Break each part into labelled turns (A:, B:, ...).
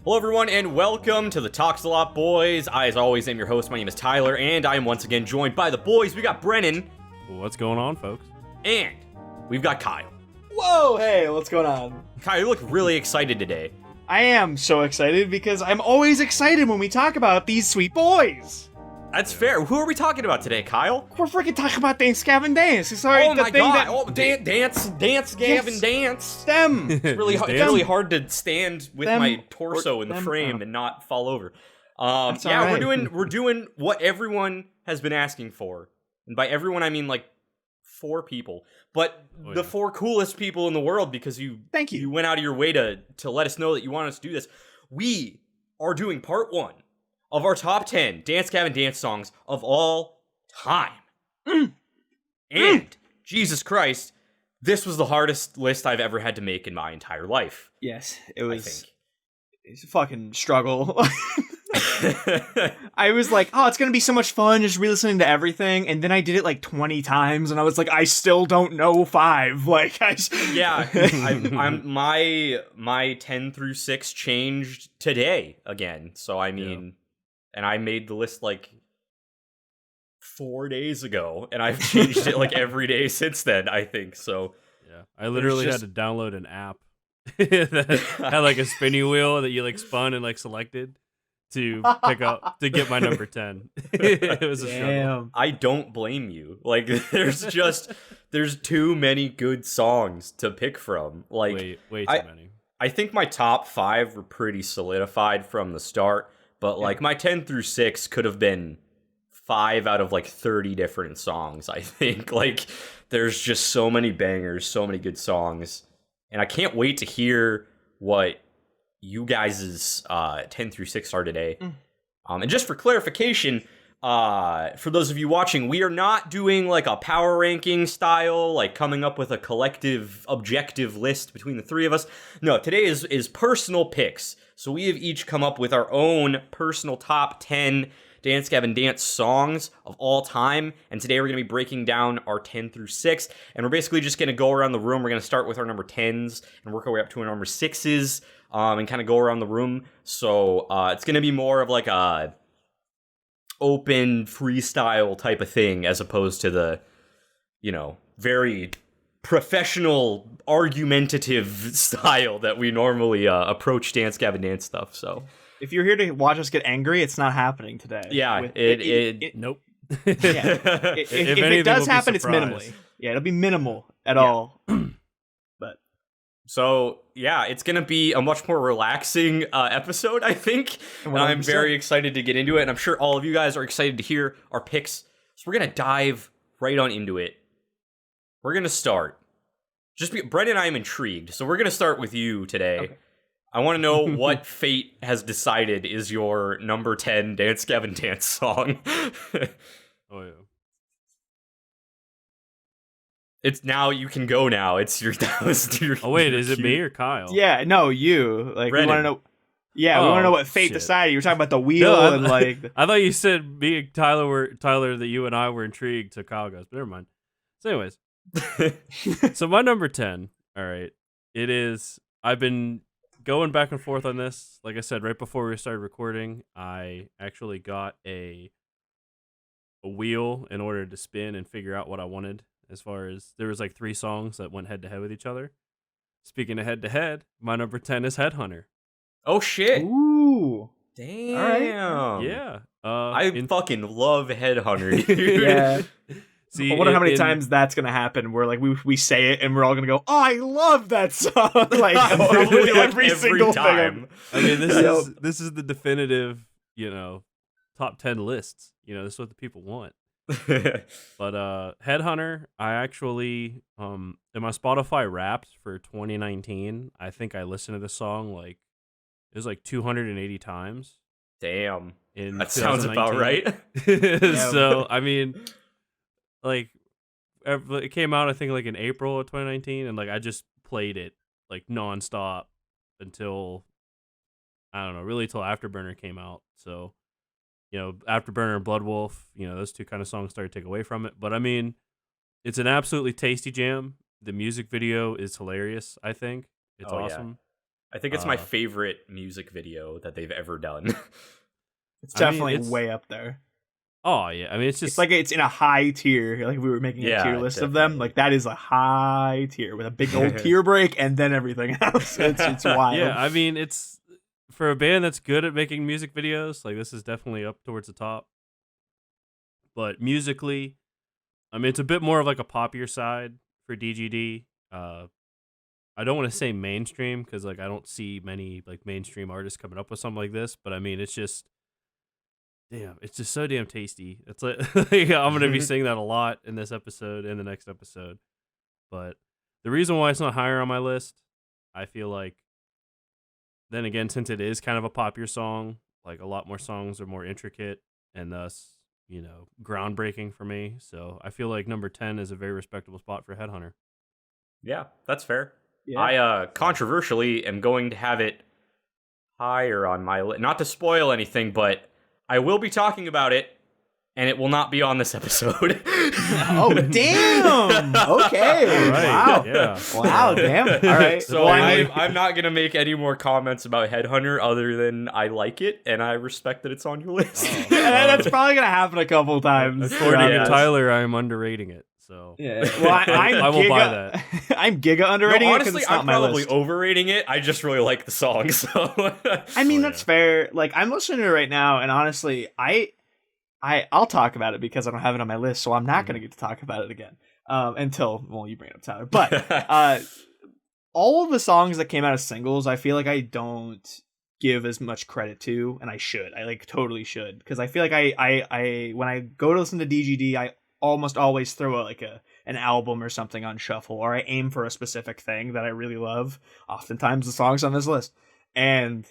A: Hello everyone and welcome to the Talks a Lot Boys. I, as always, am your host. My name is Tyler, and I am once again joined by the boys. We got Brennan.
B: What's going on, folks?
A: And we've got Kyle.
C: Whoa, hey, what's going on?
A: Kyle, you look really excited today.
C: I am so excited because I'm always excited when we talk about these sweet boys.
A: That's fair. Who are we talking about today, Kyle?
C: We're freaking talking about Dance, Gavin, Dance. It's already the thing that...
A: Dance, Gavin,
C: Yes.
A: Dance.
C: Them.
A: It's really hard to stand with
C: Them.
A: my torso in the
C: Them.
A: frame
C: Oh.
A: and not fall over.
C: That's
A: Yeah,
C: all right.
A: we're doing what everyone has been asking for. And by everyone, I mean like 4 people. But the 4 coolest people in the world, because
C: Thank you.
A: you went out of your way to let us know that you want us to do this. We are doing part 1 of our top 10 Dance Gavin Dance songs of all time. And, Jesus Christ, this was the hardest list I've ever had to make in my entire life.
C: Yes, it
A: I
C: was...
A: think.
C: It's a fucking struggle. I was like, oh, it's gonna be so much fun just re-listening to everything, and then I did it like 20 times, and I was like, I still don't know 5. Like,
A: Yeah, I'm my 10 through 6 changed today again. So I mean, and I made the list like 4 days ago, and I've changed it like every day since then, I think. So
B: Yeah, I literally had to download an app that had like a spinny wheel that you like spun and like selected to pick up to get my number 10. It was a struggle.
C: Damn.
A: I don't blame you. Like, there's too many good songs to pick from. Like,
B: Way too many.
A: I think my top 5 were pretty solidified from the start, but like my 10 through 6 could have been 5 out of like 30 different songs, I think. Like, there's just so many bangers, so many good songs, and I can't wait to hear what you guys' 10 through 6 are today. And just for clarification, for those of you watching, we are not doing like a power ranking style, like coming up with a collective objective list between the 3 of us. No, today is personal picks. So we have each come up with our own personal top 10 Dance Gavin Dance songs of all time, and today we're going to be breaking down our 10 through 6, and we're basically just going to go around the room. We're going to start with our number 10s and work our way up to our number 6s, and kind of go around the room. So it's going to be more of like a open freestyle type of thing, as opposed to the, very professional argumentative style that we normally approach Dance Gavin Dance stuff. So
C: If you're here to watch us get angry, it's not happening today.
A: yeah,
B: Nope.
C: Yeah. If it does happen, it's minimally. Yeah, it'll be minimal at all. But
A: So yeah, it's gonna be a much more relaxing episode, I think. And I'm very excited to get into it, and I'm sure all of you guys are excited to hear our picks. So we're gonna dive right on into it. We're gonna start. Brett and I am intrigued, so we're gonna start with you today.
C: Okay.
A: I want to know what fate has decided is your number 10 Dance Gavin Dance song.
B: Oh yeah.
A: It's now, you can go now. It's your.
B: Oh wait, is it me or Kyle?
C: yeah, no, you. Like,
A: Brennan.
C: we want to know. Yeah, we want to know what fate
B: shit.
C: decided. You were talking about the wheel
B: No,
C: and like.
B: I thought you said me and Tyler that you and I were intrigued, so Kyle goes. But never mind. So anyways, so my number 10. All right, it is. I've been going back and forth on this. Like I said, right before we started recording, I actually got a wheel in order to spin and figure out what I wanted. As far as there was like 3 songs that went head to head with each other. Speaking of head to head, my number 10 is Headhunter.
A: Oh shit!
C: Ooh.
A: Damn.
C: All right.
B: Yeah.
A: I fucking love Headhunter, dude.
C: Yeah.
B: See,
C: I wonder how many times that's gonna happen. Where like we say it and we're all gonna go, "Oh, I love that song!" Like
A: Probably, like,
C: every single
A: time.
B: I mean,
C: Yep.
B: this is the definitive, top 10 lists. This is what the people want. But Headhunter, I actually in my Spotify Wrapped for 2019, I think I listened to this song like it was like 280 times.
A: Damn.
B: In
A: That sounds about right.
B: 2019. So I mean, like it came out I think like in April of 2019, and like I just played it like nonstop until I don't know, really till Afterburner came out. So Afterburner and Blood Wolf, those 2 kind of songs started to take away from it. But I mean, it's an absolutely tasty jam. The music video is hilarious, I think. It's awesome.
A: I think it's my favorite music video that they've ever done.
C: It's definitely way up there.
B: Oh yeah, I mean it's like
C: it's in a high tier. Like if we were making a tier list of them, like that is a high tier with a big old tier break and then everything else. It's wild.
B: Yeah, I mean it's for a band that's good at making music videos. Like this is definitely up towards the top. But musically, I mean it's a bit more of like a poppier side for DGD. I don't want to say mainstream because like I don't see many like mainstream artists coming up with something like this. But I mean it's just. Damn, it's just so damn tasty. It's like I'm gonna be saying that a lot in this episode and the next episode. But the reason why it's not higher on my list, I feel like, then again, since it is kind of a popular song, like a lot more songs are more intricate and thus, groundbreaking for me. So I feel like number 10 is a very respectable spot for Headhunter.
A: Yeah, that's fair.
C: Yeah.
A: I controversially am going to have it higher on my list. Not to spoil anything, but I will be talking about it, and it will not be on this episode.
C: Oh, damn! Okay.
B: Right.
C: Wow.
B: Yeah.
C: Wow, damn. All right.
A: So I'm not going to make any more comments about Headhunter other than I like it, and I respect that it's on your list.
B: Oh.
C: That's probably going to happen a couple times.
B: According to Tyler, I'm underrating it. So
C: yeah. Well,
B: I will buy that.
C: I'm giga underrating it.
A: Honestly,
C: it's not
A: I'm probably
C: list.
A: overrating it. I just really like the song. So
C: I mean, that's fair. Like, I'm listening to it right now, and honestly, I'll talk about it because I don't have it on my list, so I'm not going to get to talk about it again until you bring it up, Tyler. But all of the songs that came out as singles, I feel like I don't give as much credit to, and I should. I totally should, because I feel like I when I go to listen to DGD, I almost always throw an album or something on shuffle, or I aim for a specific thing that I really love. Oftentimes the songs on this list, and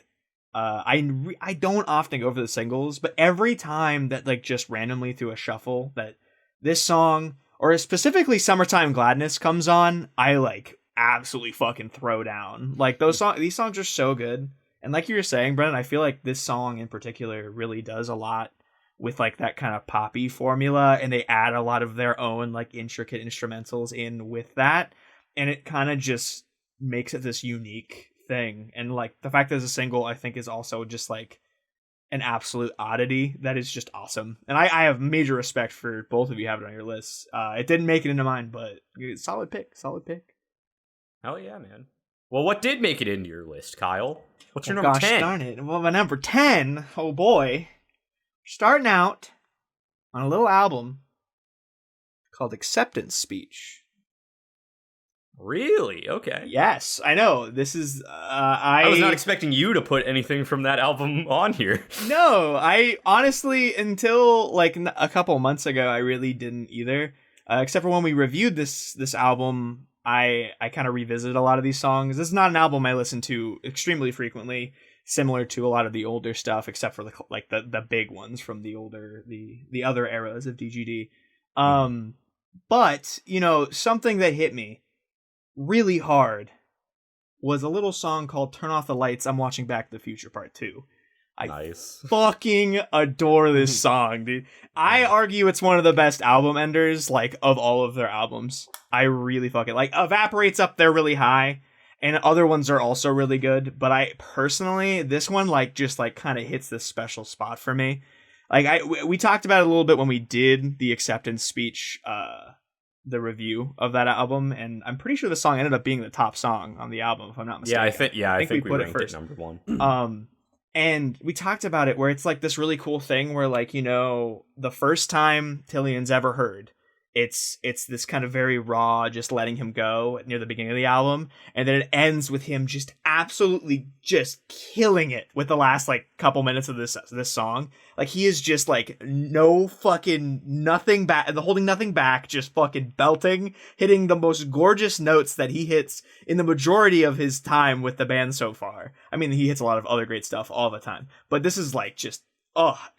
C: I don't often go for the singles, but every time that just randomly through a shuffle that this song or specifically Summertime Gladness comes on, I absolutely fucking throw down. Like these songs are so good, and like you were saying, Brennan, I feel like this song in particular really does a lot with that kind of poppy formula, and they add a lot of their own intricate instrumentals in with that, and it kind of just makes it this unique thing. And the fact that it's a single, I think, is also just an absolute oddity that is just awesome. And I have major respect for both of you having it on your lists. It didn't make it into mine, but solid pick.
A: Hell yeah, man. Well, what did make it into your list, Kyle? What's your number 10?
C: Gosh darn it. Well, my number 10, oh boy, starting out on a little album called Acceptance Speech.
A: Really? Okay.
C: Yes, I know. This is
A: I was not expecting you to put anything from that album on here.
C: No, I honestly, until a couple months ago, I really didn't either. Except for when we reviewed this album, I kind of revisited a lot of these songs. This is not an album I listen to extremely frequently, similar to a lot of the older stuff, except for the big ones from the other eras of DGD. But something that hit me really hard was a little song called Turn Off the Lights, I'm Watching Back to the Future Part 2.
A: Nice.
C: Fucking adore this song, dude. I argue it's one of the best album enders, of all of their albums. I really fucking Evaporate's up there really high, and other ones are also really good, but I personally, this one just kind of hits this special spot for me. We talked about it a little bit when we did the Acceptance Speech the review of that album, and I'm pretty sure the song ended up being the top song on the album, if I'm not mistaken.
A: I think we ranked it number 1.
C: And we talked about it where it's this really cool thing where the first time Tillian's ever heard, it's this kind of very raw, just letting him go near the beginning of the album, and then it ends with him just absolutely just killing it with the last couple minutes of this song. He is just no fucking nothing back, holding nothing back, just fucking belting, hitting the most gorgeous notes that he hits in the majority of his time with the band so far. I mean, he hits a lot of other great stuff all the time, but this is just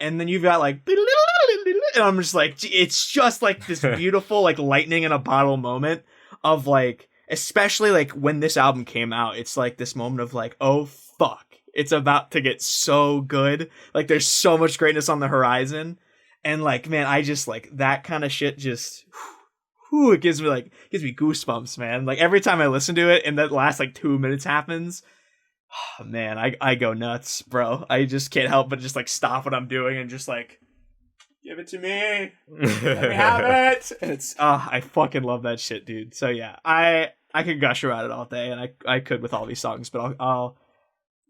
C: and then you've got and I'm just it's just this beautiful lightning in a bottle moment of especially when this album came out, it's this moment of oh fuck, it's about to get so good, there's so much greatness on the horizon, and man, I just that kind of shit just it gives me goosebumps, man. Every time I listen to it and that last 2 minutes happens, Oh, man, I go nuts, bro. I just can't help but just like stop what I'm doing and just like give it to me. Let me have it. And it's I fucking love that shit, dude. So yeah, I could gush about it all day, and I could with all these songs, but I'll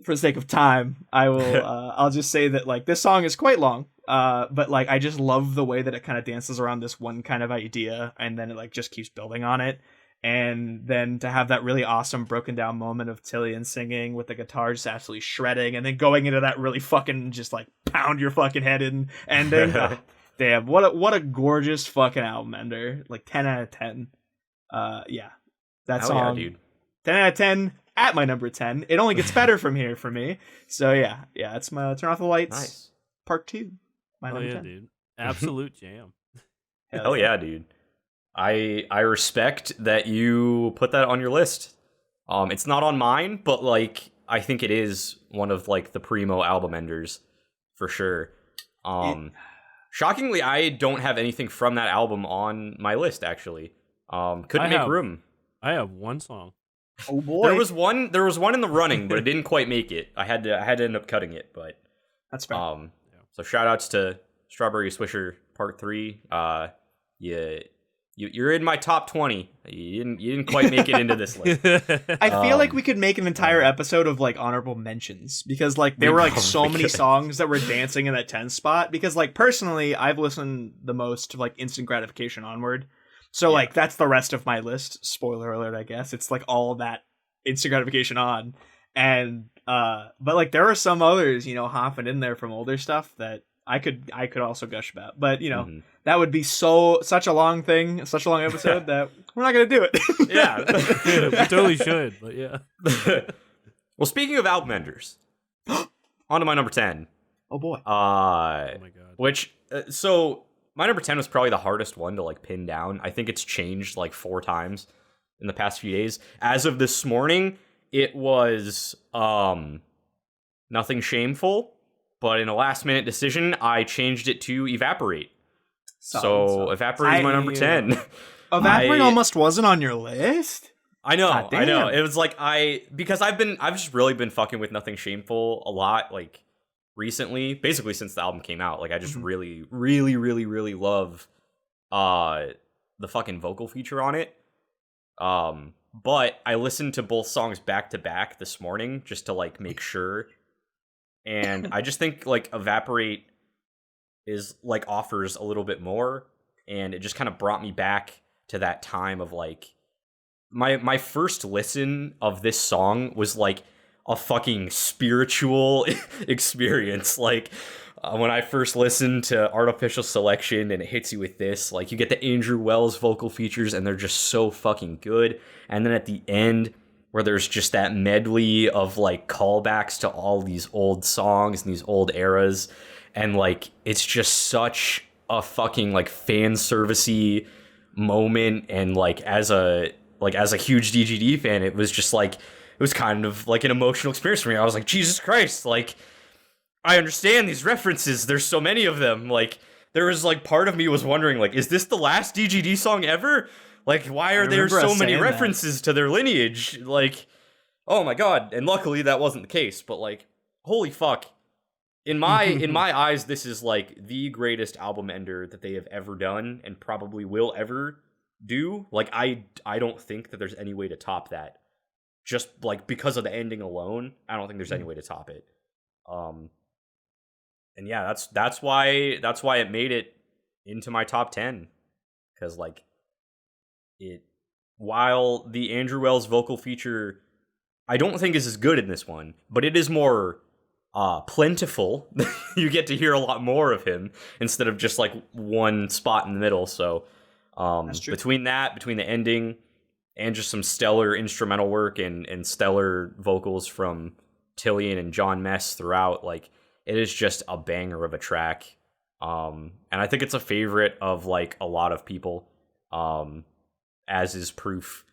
C: for the sake of time, I will I'll just say that like this song is quite long. But like I just love the way that it kind of dances around this one kind of idea, and then it like just keeps building on it. And then to have that really awesome broken down moment of Tillian singing with the guitar just absolutely shredding, and then going into that really fucking just like pound your fucking head in ending. Damn, what a gorgeous fucking album ender. Like 10 out of 10. Yeah. That song,
A: yeah, dude.
C: 10 out of 10 at my number 10. It only gets better from here for me. So yeah, it's my Turn Off the Lights part 2. My number 10.
B: Dude. Absolute jam.
A: Hell yeah, dude. I respect that you put that on your list. It's not on mine, but like I think it is one of like the primo album enders for sure. Shockingly, I don't have anything from that album on my list actually. Couldn't make room.
B: I have one song.
C: Oh boy.
A: There was one in the running, but it didn't quite make it. I had to end up cutting it, but
C: that's fair.
A: So shout outs to Strawberry Swisher Part 3. You're in my top 20. You didn't quite make it into this list.
C: I feel like we could make an entire episode of like honorable mentions, because like there were like so many songs that were dancing in that 10 spot, because like personally I've listened the most to like Instant Gratification onward. So like that's the rest of my list. Spoiler alert, I guess. It's like all that Instant Gratification on. And but like there are some others, you know, hopping in there from older stuff that I could also gush about. But you know, that would be such a long thing, such a long episode that we're not gonna do it.
B: Yeah. We totally should, but yeah.
A: Well, speaking of album enders, on to my number 10.
C: Oh boy.
B: Oh my god.
A: Which so my number 10 was probably the hardest one to like pin down. I think it's changed like 4 times in the past few days. As of this morning, it was Nothing Shameful, but in a last minute decision, I changed it to Evaporate. So Evaporate is my number 10.
C: Evaporate almost wasn't on your list?
A: I know. It was like because I've just really been fucking with Nothing Shameful a lot, like recently, basically since the album came out. Like I just really, really, really, really love the fucking vocal feature on it. But I listened to both songs back to back this morning just to like make sure. And I just think like Evaporate is like offers a little bit more, and it just kind of brought me back to that time of like my first listen of this song was like a fucking spiritual experience. Like when I first listened to Artificial Selection and it hits you with this, like you get the Andrew Wells vocal features and they're just so fucking good. And then at the end, where there's just that medley of like callbacks to all these old songs and these old eras, and like it's just such a fucking like fan servicey moment. And like as a huge DGD fan, it was just like it was kind of like an emotional experience for me. I was like, Jesus Christ, like I understand these references. There's so many of them. Like there was like part of me was wondering like, is this the last DGD song ever? Like, why are there so many references to their lineage? Like, oh my god. And luckily that wasn't the case, but like, holy fuck. In my eyes, this is like the greatest album ender that they have ever done and probably will ever do. Like, I don't think that there's any way to top that. Just like because of the ending alone, I don't think there's any way to top it. And yeah, that's why it made it into my top 10. Cause like while the Andrew Wells vocal feature I don't think is as good in this one, but it is more plentiful. You get to hear a lot more of him instead of just like one spot in the middle. So between the ending and just some stellar instrumental work and stellar vocals from Tillian and John Mess throughout, like it is just a banger of a track. And I think it's a favorite of like a lot of people, as is proof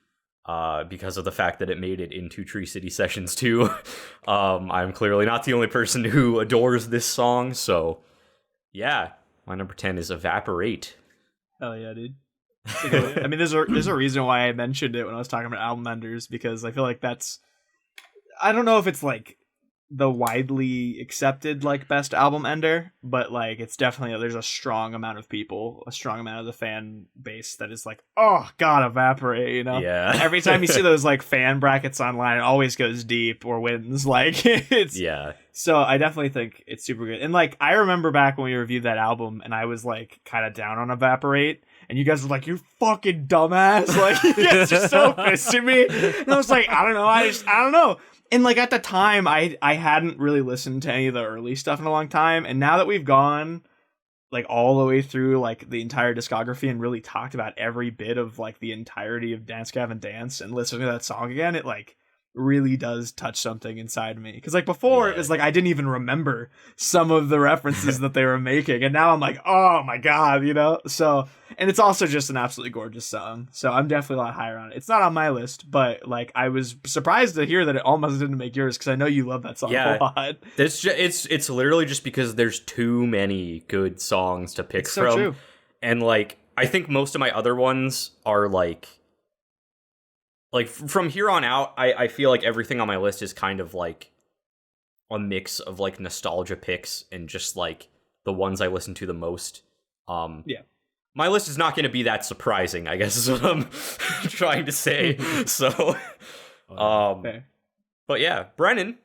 A: because of the fact that it made it into Tree City Sessions too. I'm clearly not the only person who adores this song, so yeah, my number 10 is Evaporate.
C: Hell yeah, dude. I mean, there's a reason why I mentioned it when I was talking about album enders, because I feel like that's I don't know if it's like the widely accepted like best album ender, but like it's definitely, there's a strong amount of people, a strong amount of the fan base that is like, oh god, Evaporate, you know?
A: Yeah.
C: Every time you see those like fan brackets online, it always goes deep or wins. Like it's
A: Yeah.
C: So I definitely think it's super good. And like I remember back when we reviewed that album and I was like kind of down on Evaporate and you guys were like, you fucking dumbass. Like you guys are so pissed at me. And I was like, I don't know. I don't know. And like at the time I hadn't really listened to any of the early stuff in a long time. And now that we've gone like all the way through like the entire discography and really talked about every bit of like the entirety of Dance Gavin Dance and listening to that song again, it like really does touch something inside me. Because like before it was like I didn't even remember some of the references that they were making, and now I'm like, oh my god, you know. So, and it's also just an absolutely gorgeous song, so I'm definitely a lot higher on it. It's not on my list, but like I was surprised to hear that it almost didn't make yours, because I know you love that song a lot.
A: It's literally just because there's too many good songs to pick
C: so
A: from.
C: True.
A: And like I think most of my other ones are like from here on out, I feel like everything on my list is kind of like a mix of like nostalgia picks and just like the ones I listen to the most.
C: Yeah.
A: My list is not going to be that surprising, I guess is what I'm trying to say. So,
C: Fair.
A: But yeah, Brennan,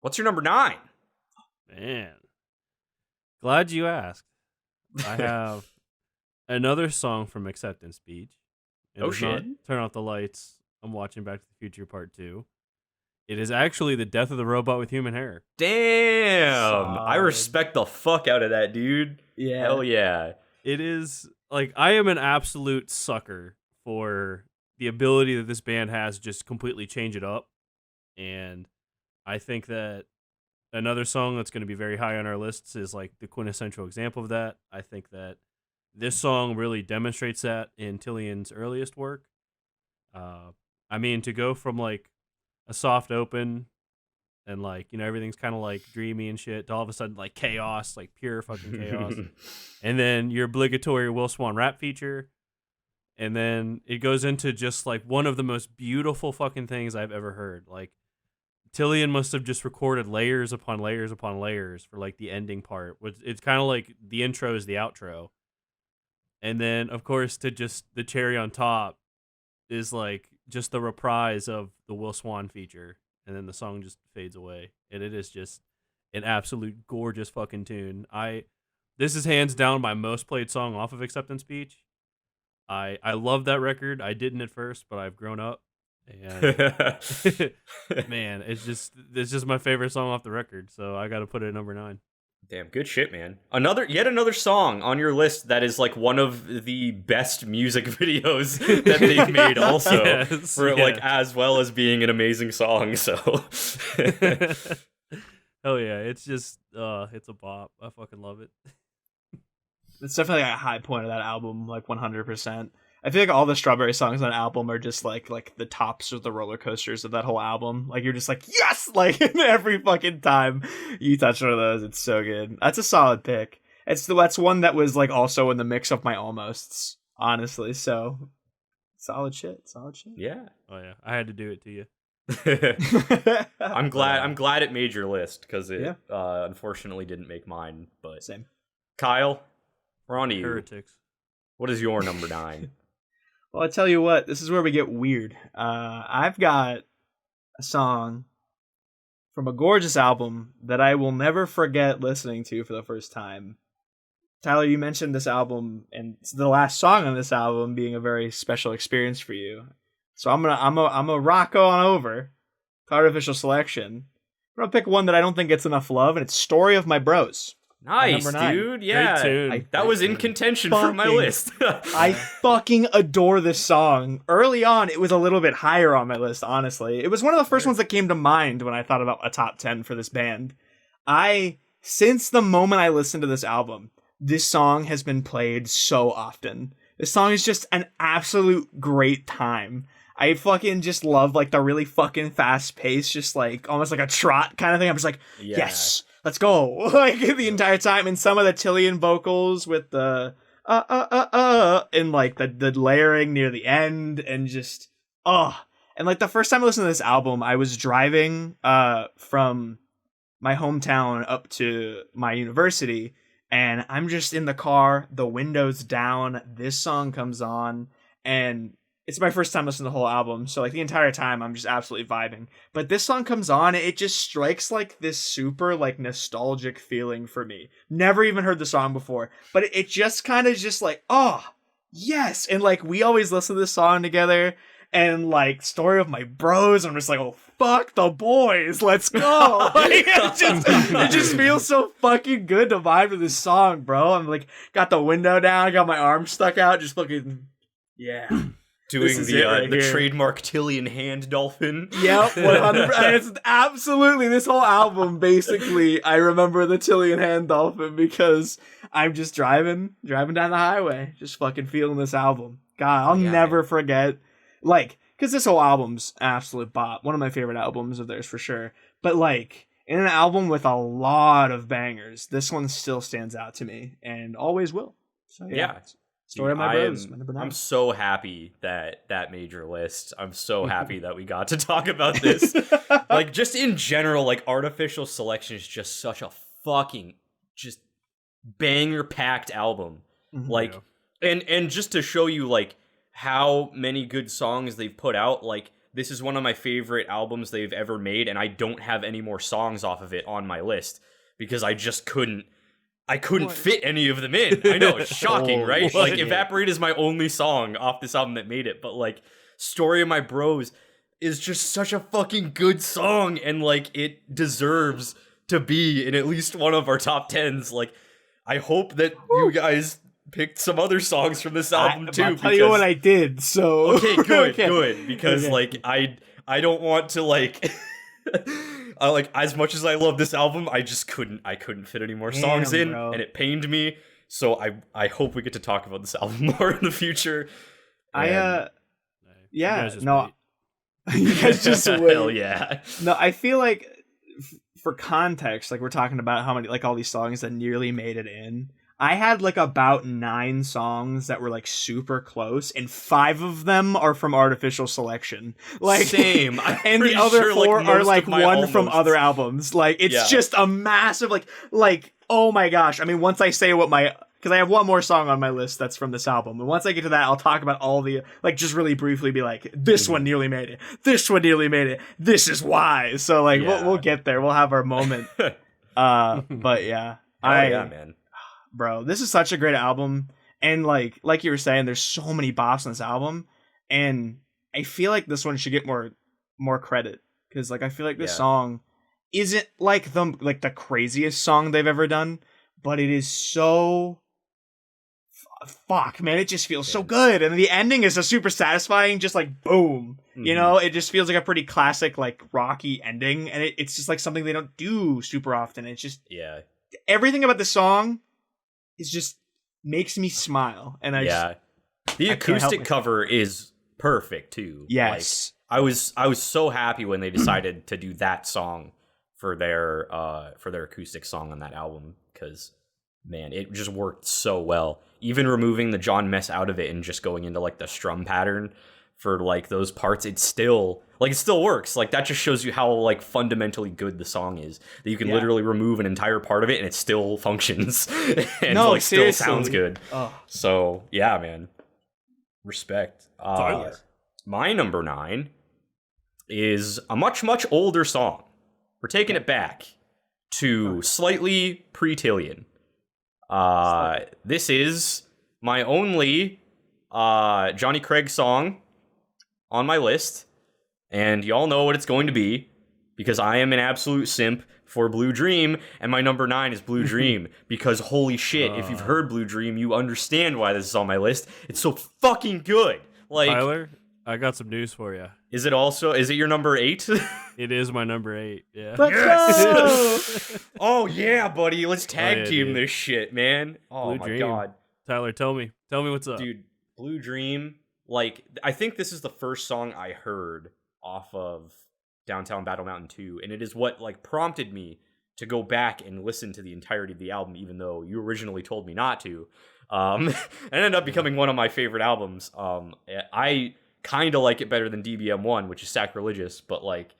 A: what's your number 9?
B: Man, glad you asked. I have another song from Acceptance Speech. It is not Turn Off the Lights, I'm watching Back to the Future Part 2. It is actually The Death of the Robot with Human Hair.
A: Damn! I respect the fuck out of that, dude.
C: Yeah.
A: Hell yeah.
B: It is, like, I am an absolute sucker for the ability that this band has to just completely change it up. And I think that another song that's going to be very high on our lists is, like, the quintessential example of that. I think that this song really demonstrates that in Tilian's earliest work. I mean, to go from like a soft open and like, you know, everything's kind of like dreamy and shit to all of a sudden like chaos, like pure fucking chaos. And then your obligatory Will Swan rap feature. And then it goes into just like one of the most beautiful fucking things I've ever heard. Like Tilian must have just recorded layers upon layers upon layers for like the ending part. It's kind of like the intro is the outro. And then, of course, to just the cherry on top is like just the reprise of the Will Swan feature. And then the song just fades away. And it is just an absolute gorgeous fucking tune. This is hands down my most played song off of Acceptance Speech. I love that record. I didn't at first, but I've grown up. And man, it's just my favorite song off the record. So I got to put it at number 9.
A: Damn, good shit, man. Yet another song on your list that is like one of the best music videos that they've made also. Like as well as being an amazing song, so.
B: Hell yeah, it's just it's a bop. I fucking love it.
C: It's definitely a high point of that album, like 100%. I feel like all the Strawberry songs on the album are just like the tops of the roller coasters of that whole album. Like you're just like, yes, like every fucking time you touch one of those, it's so good. That's a solid pick. That's one that was like also in the mix of my almosts, honestly. So solid shit.
A: Yeah.
B: Oh yeah, I had to do it to you.
A: I'm glad it made your list because it unfortunately didn't make mine. But
C: same.
A: Kyle, we're on to you.
B: Heretics.
A: What is your number 9?
C: Well, I tell you what, this is where we get weird. I've got a song from a gorgeous album that I will never forget listening to for the first time. Tyler, you mentioned this album and the last song on this album being a very special experience for you. So I'm a rocko on over to Artificial Selection. I'm gonna pick one that I don't think gets enough love, and it's "Story of My Bros."
A: Nice, dude. Yeah, that was in contention for my list.
C: I fucking adore this song. Early on, it was a little bit higher on my list, honestly. It was one of the first ones that came to mind when I thought about a top 10 for this band. Since the moment I listened to this album, this song has been played so often. This song is just an absolute great time. I fucking just love like the really fucking fast pace, just like almost like a trot kind of thing. I'm just like, yes. Let's go. Like the entire time. And some of the Tilian vocals with the and like the layering near the end and just and And like the first time I listened to this album, I was driving from my hometown up to my university, and I'm just in the car, the windows down, this song comes on, and it's my first time listening to the whole album, so like the entire time I'm just absolutely vibing. But this song comes on, it just strikes like this super like nostalgic feeling for me. Never even heard the song before, but it just kind of just like, oh, yes. And like we always listen to this song together, and like Story of My Bros, I'm just like, oh, fuck the boys, let's go. Like, it just feels so fucking good to vibe to this song, bro. I'm like, got the window down, got my arm stuck out, just fucking, yeah.
A: Doing the trademark Tillian hand dolphin.
C: Yep, 100%. It's absolutely this whole album. Basically, I remember the Tillian hand dolphin because I'm just driving down the highway, just fucking feeling this album. God, I'll never forget. Like, because this whole album's absolute bop. One of my favorite albums of theirs for sure. But like, in an album with a lot of bangers, this one still stands out to me and always will. So yeah. Story of My Bros.
A: I'm so happy that made your list. I'm so happy that we got to talk about this. Like, just in general, like, Artificial Selection is just such a fucking just banger-packed album. Like, and just to show you, like, how many good songs they've put out, like, this is one of my favorite albums they've ever made, and I don't have any more songs off of it on my list because I just couldn't fit any of them in. I know, it's shocking, right? Like, Evaporate is my only song off this album that made it, but, like, Story of My Bros is just such a fucking good song, and, like, it deserves to be in at least one of our top 10s. Like, I hope that you guys picked some other songs from this album, too.
C: I'll tell you what I did, so...
A: Okay, good, because, like, I don't want to, like... like, as much as I love this album, I couldn't fit any more songs in, bro. And it pained me. So I hope we get to talk about this album more in the future.
C: You guys just wait.
A: Hell yeah.
C: No, I feel like for context, like we're talking about how many, like all these songs that nearly made it in. I had like about 9 songs that were like super close, and 5 of them are from Artificial Selection. Like,
A: same.
C: And the other 4 are like one from other albums. Like, it's just a massive like oh my gosh. I mean, once I say because I have one more song on my list that's from this album, and once I get to that, I'll talk about all the, like, just really briefly be like, this one nearly made it. This one nearly made it. This is why. So like, we'll get there. We'll have our moment. But yeah,
A: man.
C: Bro, this is such a great album, and like you were saying, there's so many bops on this album, and I feel like this one should get more credit, because like I feel like this song isn't like the craziest song they've ever done, but it is so fuck, man, it just feels so good, and the ending is a super satisfying, just like boom, you know, it just feels like a pretty classic like rocky ending, and it's just like something they don't do super often. It's just everything about the song is just makes me smile, and
A: the acoustic cover is perfect too.
C: Yes,
A: like, I was so happy when they decided to do that song for their acoustic song on that album, because man, it just worked so well. Even removing the John Mess out of it and just going into like the strum pattern for like those parts, it still works. Like, that just shows you how like fundamentally good the song is, that you can literally remove an entire part of it and it still functions and still sounds good. So yeah, man, respect. My number 9 is a much older song. We're taking it back to slightly pre-Tillian. This is my only Johnny Craig song on my list, and y'all know what it's going to be, because I am an absolute simp for Bluedream, and my number 9 is Bluedream, because holy shit, if you've heard Bluedream, you understand why this is on my list. It's so fucking good. Like,
B: Tyler, I got some news for you.
A: Is it your number 8?
B: It is my number 8, yeah.
C: Yes!
A: Oh yeah, buddy, let's tag team this shit, man. Oh my god.
B: Tyler, tell me what's up.
A: Dude, Bluedream, like, I think this is the first song I heard off of Downtown Battle Mountain 2, and it is what like prompted me to go back and listen to the entirety of the album, even though you originally told me not to. It ended up becoming one of my favorite albums. I kind of like it better than DBM1, which is sacrilegious, but like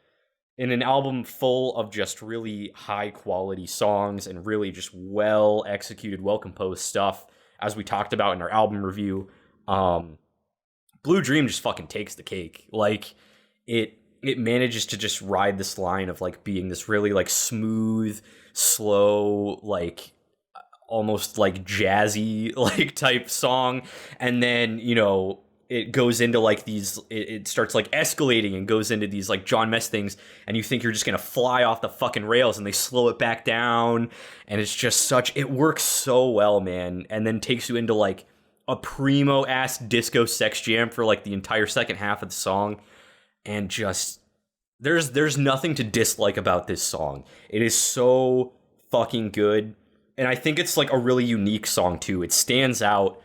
A: in an album full of just really high quality songs and really just well executed, well composed stuff, as we talked about in our album review, Bluedream just fucking takes the cake. Like it manages to just ride this line of like being this really like smooth, slow, like almost like jazzy like type song, and then it goes into like these, it starts like escalating and goes into these like John Mess things, and you think you're just gonna fly off the fucking rails, and they slow it back down, and it's just it works so well, man, and then takes you into like a primo ass disco sex jam for like the entire second half of the song, and just there's nothing to dislike about this song. It is so fucking good, and I think it's like a really unique song too. It stands out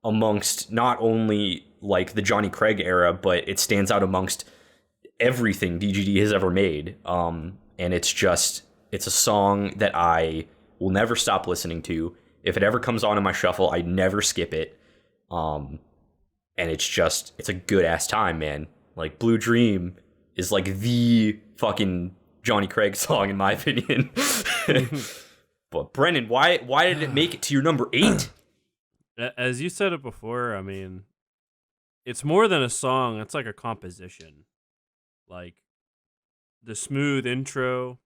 A: amongst not only like the Johnny Craig era, but it stands out amongst everything DGD has ever made. And it's a song that I will never stop listening to. If it ever comes on in my shuffle, I never skip it. And it's a good ass time, man. Like Bluedream is like the fucking Johnny Craig song in my opinion. But Brennan, why did it make it to your number 8?
B: As you said it before, I mean, it's more than a song. It's like a composition. Like the smooth intro,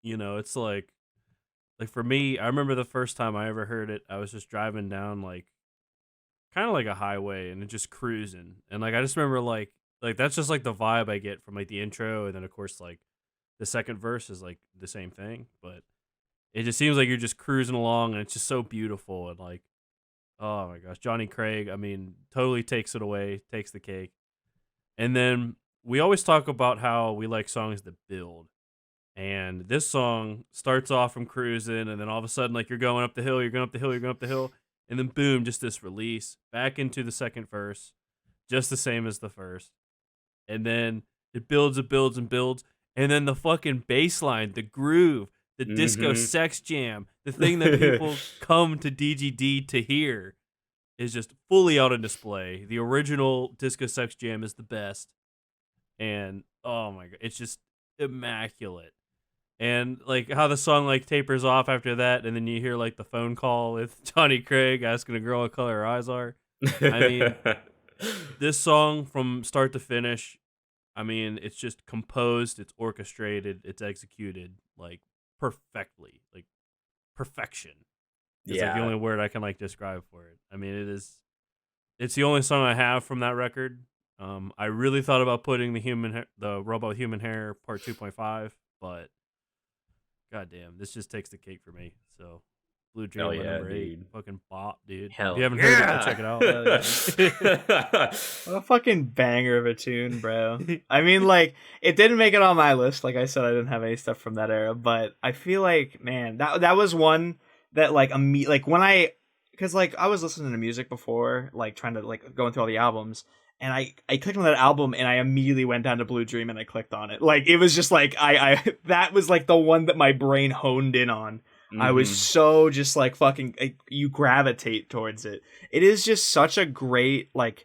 B: it's like for me, I remember the first time I ever heard it, I was just driving down like kind of like a highway and just cruising. And like I just remember like that's just like the vibe I get from like the intro, and then of course like the second verse is like the same thing, but it just seems like you're just cruising along, and it's just so beautiful, and like, oh my gosh, Johnny Craig, I mean, totally takes it away, takes the cake. And then we always talk about how we like songs that build. And this song starts off from cruising, and then all of a sudden, like, you're going up the hill, and then boom, just this release back into the second verse, just the same as the first. And then it builds, and then the fucking bass line, the groove, the disco sex jam, the thing that people come to DGD to hear, is just fully out on display. The original disco sex jam is the best. And oh my god, it's just immaculate. And like how the song like tapers off after that, and then you hear like the phone call with Johnny Craig asking a girl what color her eyes are. I mean, this song from start to finish, I mean, it's just composed, it's orchestrated, it's executed like perfectly, like perfection. It's like the only word I can like describe for it. I mean, it's the only song I have from that record. I really thought about putting the Robot with Human Hair Part 2.5, but goddamn, this just takes the cake for me. So Bluedream number 8, fucking bop, dude.
A: Hell
B: if you haven't heard it, go check it out.
C: What a fucking banger of a tune, bro. I mean, like, it didn't make it on my list. Like I said, I didn't have any stuff from that era, but I feel like, man, that was one that like because like I was listening to music before, like trying to like going through all the albums, and I clicked on that album and I immediately went down to Bluedream and I clicked on it. Like it was just like I that was like the one that my brain honed in on. I was so just like fucking, you gravitate towards it. It is just such a great, like,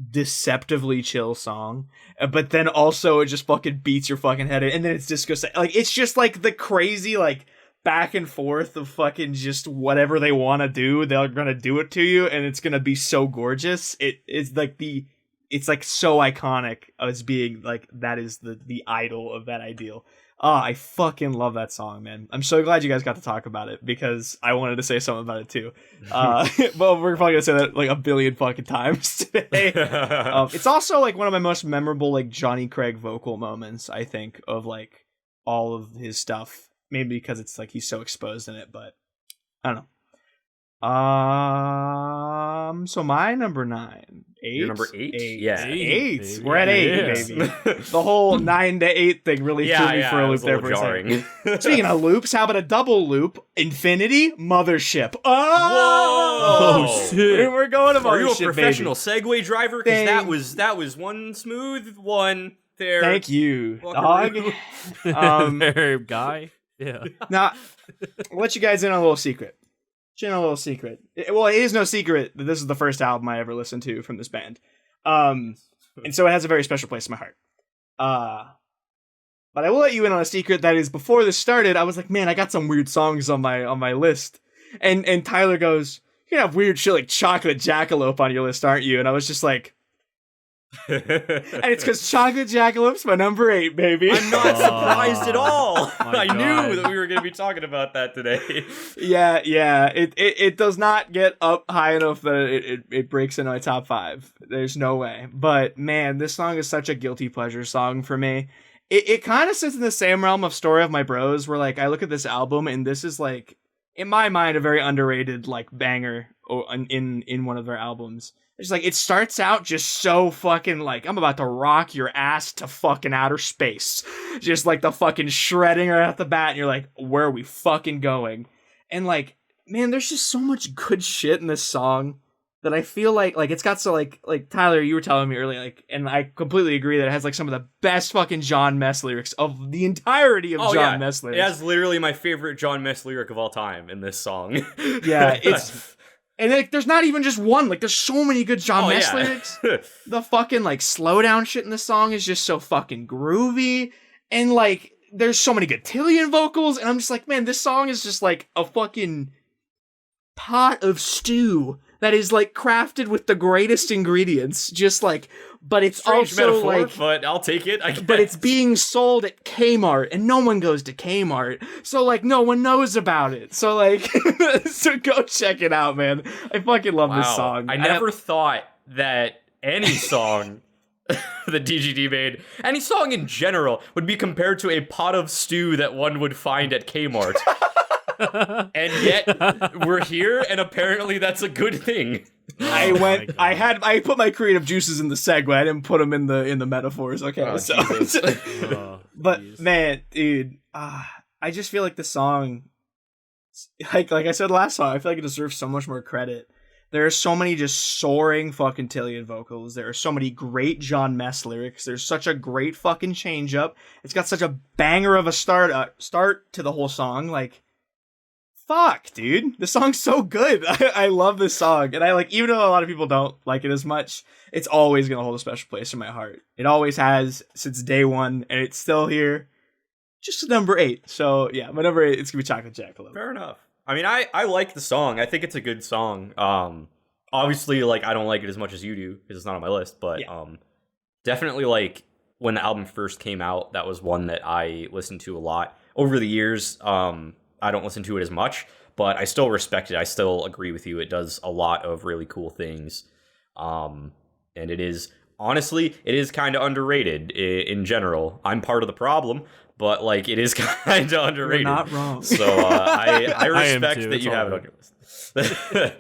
C: deceptively chill song, but then also it just fucking beats your fucking head in, and then it's disco. Like, it's just like the crazy, like, back and forth of fucking just whatever they want to do, they're gonna do it to you, and it's gonna be so gorgeous. It's like it's like so iconic as being like, that is the idol of that ideal. Oh, I fucking love that song, man. I'm so glad you guys got to talk about it, because I wanted to say something about it too. But we're probably gonna say that like a billion fucking times today. It's also like one of my most memorable like Johnny Craig vocal moments, I think, of like all of his stuff. Maybe because it's like he's so exposed in it, but I don't know. So my number 9. 8.
A: Your number 8?
C: 8.
A: Yeah.
C: 8. We're at 8, baby. The whole 9 to 8 thing really threw me for a loop there for a second. Speaking of loops, how about a double loop? Infinity Mothership. Oh
B: shit.
C: We're going to Mothership,
A: Are you a professional
C: baby.
A: Segway driver? Because that was one smooth one there.
C: Thank you, dog.
B: There, guy. Yeah.
C: Now, I'll let you guys in on a little secret. Well, it is no secret that this is the first album I ever listened to from this band. And so it has a very special place in my heart. But I will let you in on a secret. That is, before this started, I was like, man, I got some weird songs on my list. And Tyler goes, you have weird shit like Chocolate Jackalope on your list, aren't you? And I was just like, and it's because Chocolate Jackalope's my number 8, baby.
A: I'm not surprised at all. I
B: God.
A: knew that we were going to be talking about that today.
C: Yeah. It does not get up high enough that it breaks into my top 5. There's no way. But man, this song is such a guilty pleasure song for me. It kind of sits in the same realm of Story of My Bros, where like I look at this album and this is like, in my mind, a very underrated like banger in one of their albums. It's like, it starts out just so fucking like, I'm about to rock your ass to fucking outer space. Just like the fucking shredding right off the bat, and you're like, where are we fucking going? And like, man, there's just so much good shit in this song that I feel like it's got so like Tyler, you were telling me earlier, like, and I completely agree that it has like some of the best fucking John Mess lyrics of the entirety of John Mess lyrics.
A: It has literally my favorite John Mess lyric of all time in this song.
C: Yeah, it's and like there's not even just one, like there's so many good John Mess lyrics. The fucking like slow down shit in the song is just so fucking groovy, and like there's so many good Tillian vocals, and I'm just like, man, this song is just like a fucking pot of stew that is like crafted with the greatest ingredients, just like, but it's
A: Strange
C: also
A: metaphor,
C: like,
A: but I'll take it. I guess.
C: but it's being sold at Kmart, and no one goes to Kmart, so like no one knows about it. So like, so go check it out, man. I fucking love this song.
A: I never thought that any song that DGD made, any song in general, would be compared to a pot of stew that one would find at Kmart. And yet we're here, and apparently that's a good thing.
C: I put my creative juices in the segue. I didn't put them in the metaphors. Okay, but geez. Man, dude, I just feel like the song, like I said last song, I feel like it deserves so much more credit. There are so many just soaring fucking Tillian vocals. There are so many great John Mess lyrics. There's such a great fucking change up. It's got such a banger of a start to the whole song. Like, fuck, dude. This song's so good. I love this song. And I like, even though a lot of people don't like it as much, it's always going to hold a special place in my heart. It always has since day one, and it's still here. Just a number 8. So yeah, my number 8, it's going to be Chocolate Jackalope.
A: Fair enough. I mean, I like the song. I think it's a good song. Obviously, like, I don't like it as much as you do, because it's not on my list, but definitely, like, when the album first came out, that was one that I listened to a lot. Over the years, I don't listen to it as much, but I still respect it. I still agree with you. It does a lot of really cool things. And it is, honestly, it is kind of underrated in general. I'm part of the problem, but like, it is kind of underrated.
C: You're not wrong.
A: So I respect that you have it on your list.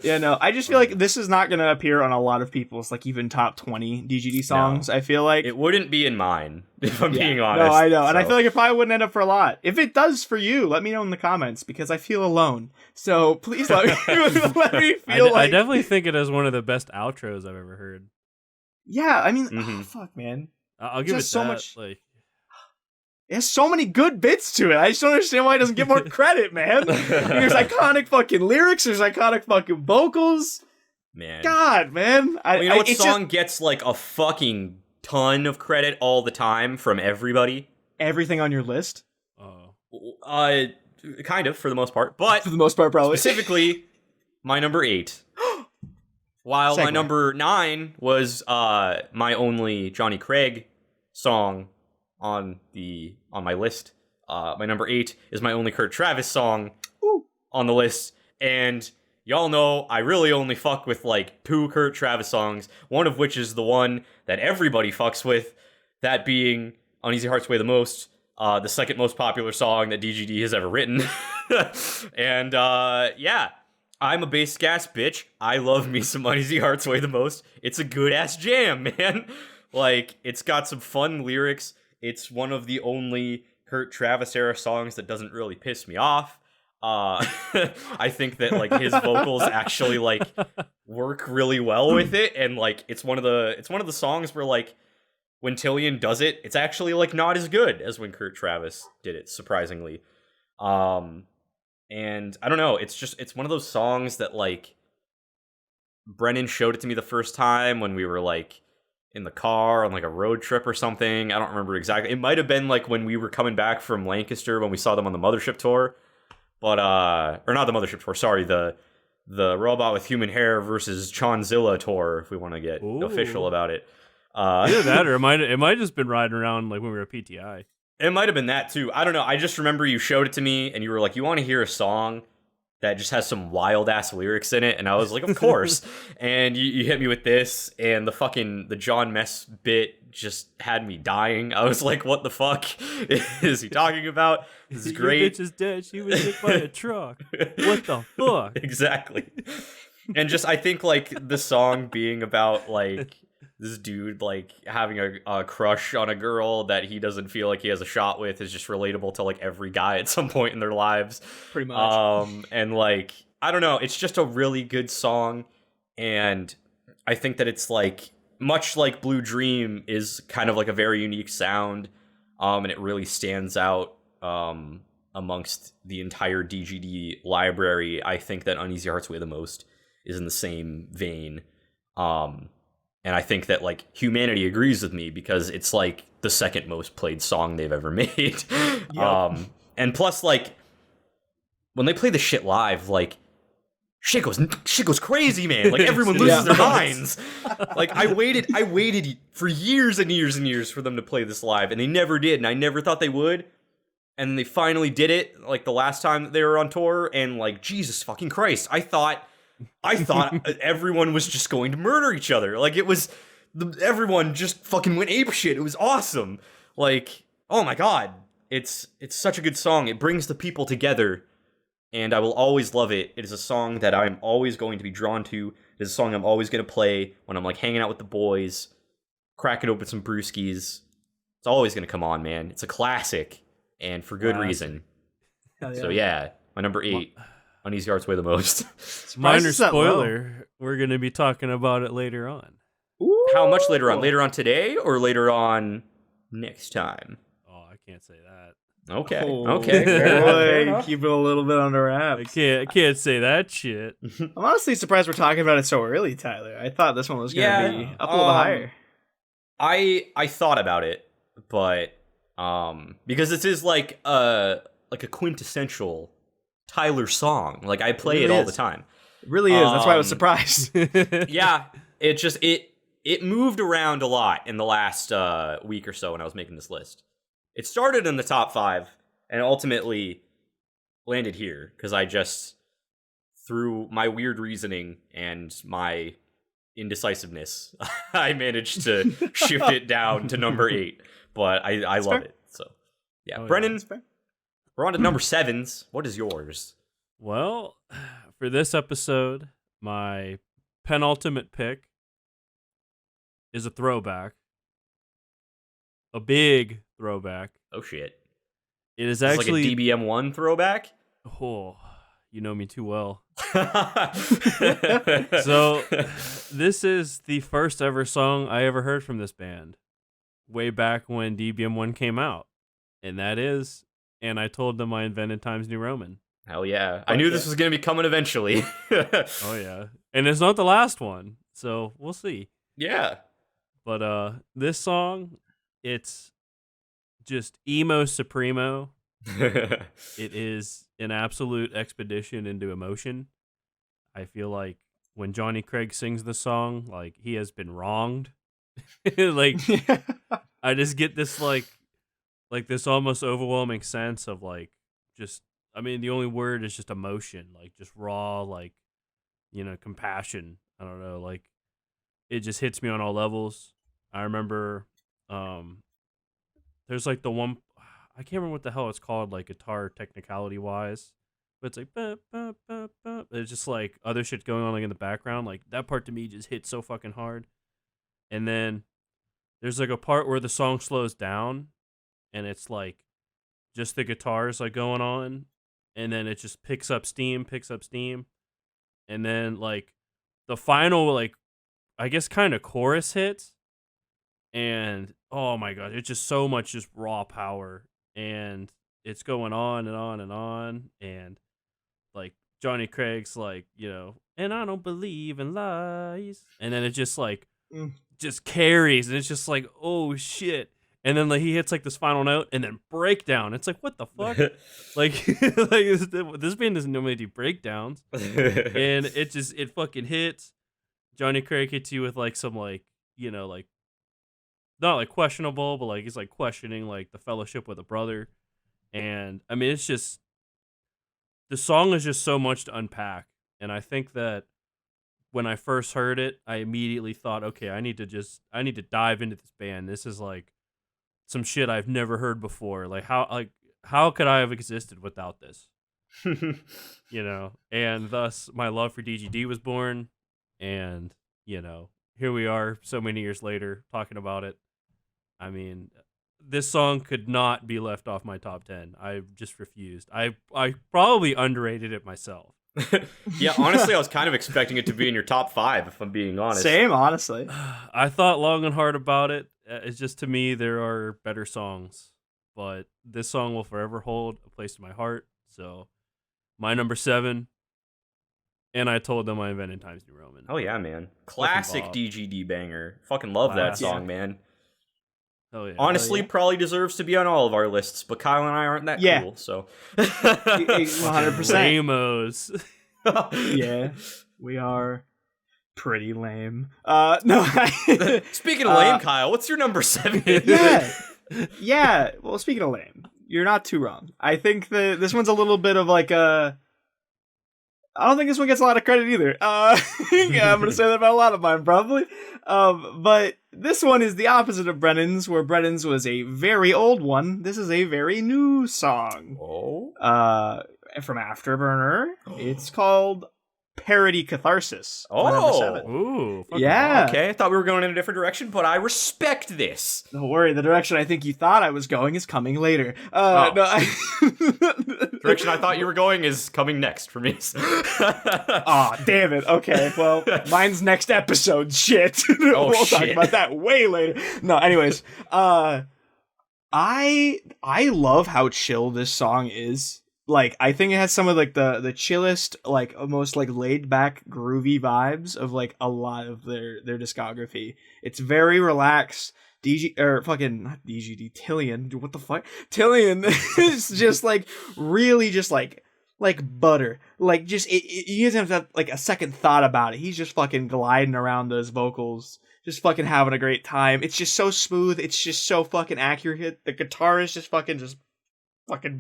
C: Yeah, no, I just feel like this is not going to appear on a lot of people's, like, even top 20 DGD songs. No, I feel like
A: it wouldn't be in mine, if I'm being honest.
C: No, I know, and I feel like it probably wouldn't end up for a lot. If it does for you, let me know in the comments, because I feel alone. So please let me feel
B: I definitely think it is one of the best outros I've ever heard.
C: Yeah, I mean, fuck, man.
B: I'll give it
C: so
B: that,
C: much.
B: Like,
C: it has so many good bits to it. I just don't understand why it doesn't get more credit, man. There's iconic fucking lyrics. There's iconic fucking vocals.
A: Man.
C: God, man.
A: You know what song gets, like, a fucking ton of credit all the time from everybody?
C: Everything on your list?
A: Kind of, for the most part. But
C: for the most part, probably.
A: Specifically, my number 8. While my number 9 was my only Johnny Craig song on my list. My number 8 is my only Kurt Travis song on the list, and y'all know I really only fuck with like 2 Kurt Travis songs, one of which is the one that everybody fucks with, that being Uneasy Heart's Way the Most, the second most popular song that DGD has ever written. And yeah, I'm a bass gas bitch. I love me some Uneasy Heart's Way the Most. It's a good ass jam, man. Like, it's got some fun lyrics. It's one of the only Kurt Travis era songs that doesn't really piss me off. I think that like his vocals actually like work really well with it, and like it's one of the songs where like when Tillian does it, it's actually like not as good as when Kurt Travis did it, surprisingly. And I don't know, it's one of those songs that like Brennan showed it to me the first time when we were like in the car on like a road trip or something. I don't remember exactly. It might have been like when we were coming back from Lancaster when we saw them on the Mothership tour, but or not the Mothership tour. Sorry, the Robot with Human Hair versus Chonzilla tour. If we want to get official about it,
B: either that or it might just been riding around like when we were at PTI.
A: It might have been that too. I don't know. I just remember you showed it to me and you were like, "You want to hear a song that just has some wild ass lyrics in it?" And I was like, "Of course." And you hit me with this, and the John Mess bit just had me dying. I was like, "What the fuck is he talking about? This is great."
B: Your bitch is dead. She was hit by a truck. What the fuck?
A: Exactly. And just I think like the song being about like this dude like having a crush on a girl that he doesn't feel like he has a shot with is just relatable to like every guy at some point in their lives.
C: Pretty much.
A: And like I don't know, it's just a really good song, and I think that it's like much like Bluedream is kind of like a very unique sound, and it really stands out amongst the entire DGD library. I think that Uneasy Heart's Way the Most is in the same vein. And I think that, like, humanity agrees with me because it's, like, the second most played song they've ever made. Yep. And plus, like, when they play the shit live, like, shit goes crazy, man. Like, everyone loses their minds. Like, I waited for years and years and years for them to play this live, and they never did, and I never thought they would. And they finally did it, like, the last time that they were on tour, and, like, Jesus fucking Christ, I thought everyone was just going to murder each other. Like, everyone just fucking went apeshit. It was awesome. Like, oh my god. It's such a good song. It brings the people together, and I will always love it. It is a song that I'm always going to be drawn to. It is a song I'm always going to play when I'm, like, hanging out with the boys, cracking open some brewskis. It's always going to come on, man. It's a classic, and for good reason.
C: Yeah.
A: So, yeah, my number 8. Uneasy Heart's Way the Most.
B: Minor spoiler, we're going to be talking about it later on.
C: Ooh.
A: How much later on? Later on today or later on next time?
B: Oh, I can't say that.
A: Okay.
C: Oh,
A: Okay.
C: Fair enough. Keep it a little bit under wraps.
B: I can't say that shit.
C: I'm honestly surprised we're talking about it so early, Tyler. I thought this one was going to be up a little higher.
A: I thought about it, but because this is like a quintessential Tyler song. Like, I play it all the time.
C: It really is. That's why I was surprised.
A: Yeah, it moved around a lot in the last week or so when I was making this list. It started in the top 5 and ultimately landed here because I just, through my weird reasoning and my indecisiveness, I managed to shift it down to number 8. But I love it. So, yeah. Brennan, we're on to number 7s. What is yours?
B: Well, for this episode, my penultimate pick is a throwback. A big throwback.
A: Oh, shit.
B: It is actually
A: like a DBM1 throwback?
B: Oh, you know me too well. So, this is the first ever song I ever heard from this band. Way back when DBM1 came out. And that is... And I told them I invented Times New Roman.
A: Hell yeah. I knew this was going to be coming eventually.
B: Oh, yeah. And it's not the last one, so we'll see.
A: Yeah.
B: But this song, it's just emo supremo. It is an absolute expedition into emotion. I feel like when Johnny Craig sings the song, like, he has been wronged. Like, I just get this, like this almost overwhelming sense of, like, just, I mean, the only word is just emotion, like, just raw, like, you know, compassion. I don't know, like, it just hits me on all levels. I remember, there's, like, the one, I can't remember what the hell it's called, like, guitar technicality-wise, but it's like, bah, bah, bah, bah. It's just, like, other shit going on, like, in the background. Like, that part to me just hits so fucking hard. And then there's, like, a part where the song slows down, and it's like just the guitars like going on, and then it just picks up steam, and then like the final, like, I guess kind of chorus hits, and oh my god, it's just so much just raw power, and it's going on and on and on, and like Johnny Craig's like, you know, and I don't believe in lies, and then it just like just carries, and it's just like, oh shit. And then like he hits like this final note, and then breakdown. It's like, what the fuck? like, this band doesn't normally do breakdowns, and it fucking hits. Johnny Craig hits you with like some like, you know, like not like questionable, but like he's like questioning like the fellowship with a brother, and I mean it's just the song is just so much to unpack, and I think that when I first heard it, I immediately thought, okay, I need to dive into this band. This is like some shit I've never heard before. Like how could I have existed without this? You know, and thus my love for DGD was born, and you know, here we are so many years later talking about it. I mean, this song could not be left off my top 10. I just refused. I probably underrated it myself.
A: Yeah, honestly, I was kind of expecting it to be in your top 5, if I'm being honest.
C: Same, honestly.
B: I thought long and hard about it. It's just, to me, there are better songs. But this song will forever hold a place in my heart. So, my number 7, and I Told Them I Invented Times New Roman.
A: Oh, yeah, man. Classic DGD banger. Fucking love that song, man.
B: Oh, yeah.
A: Honestly, probably deserves to be on all of our lists, but Kyle and I aren't that cool, so.
C: 100%.
B: Ramos.
C: Yeah, we are pretty lame. No.
A: Speaking of lame, Kyle, what's your number 7?
C: Yeah. Well, speaking of lame, you're not too wrong. I think this one's a little bit of like a. I don't think this one gets a lot of credit either. Yeah, I'm gonna say that about a lot of mine, probably. But this one is the opposite of Brennan's, where Brennan's was a very old one. This is a very new song.
A: Oh.
C: From Afterburner. It's called Parody Catharsis.
A: Oh.
C: Number 7.
B: Ooh.
C: Yeah.
A: Okay, I thought we were going in a different direction, but I respect this.
C: Don't worry, the direction I think you thought I was going is coming later.
A: Oh.
C: No,
A: Direction I thought you were going is coming next for me.
C: Aw, damn it. Okay, well, mine's next episode. Shit. We'll talk about that way later. No, anyways, I love how chill this song is. Like, I think it has some of like the chillest, like most like laid back groovy vibes of like a lot of their discography. It's very relaxed. Not DGD, Tillian. What the fuck? Tillian is just like really just like butter. Like just he doesn't have like a second thought about it. He's just fucking gliding around those vocals, just fucking having a great time. It's just so smooth. It's just so fucking accurate. The guitar is just fucking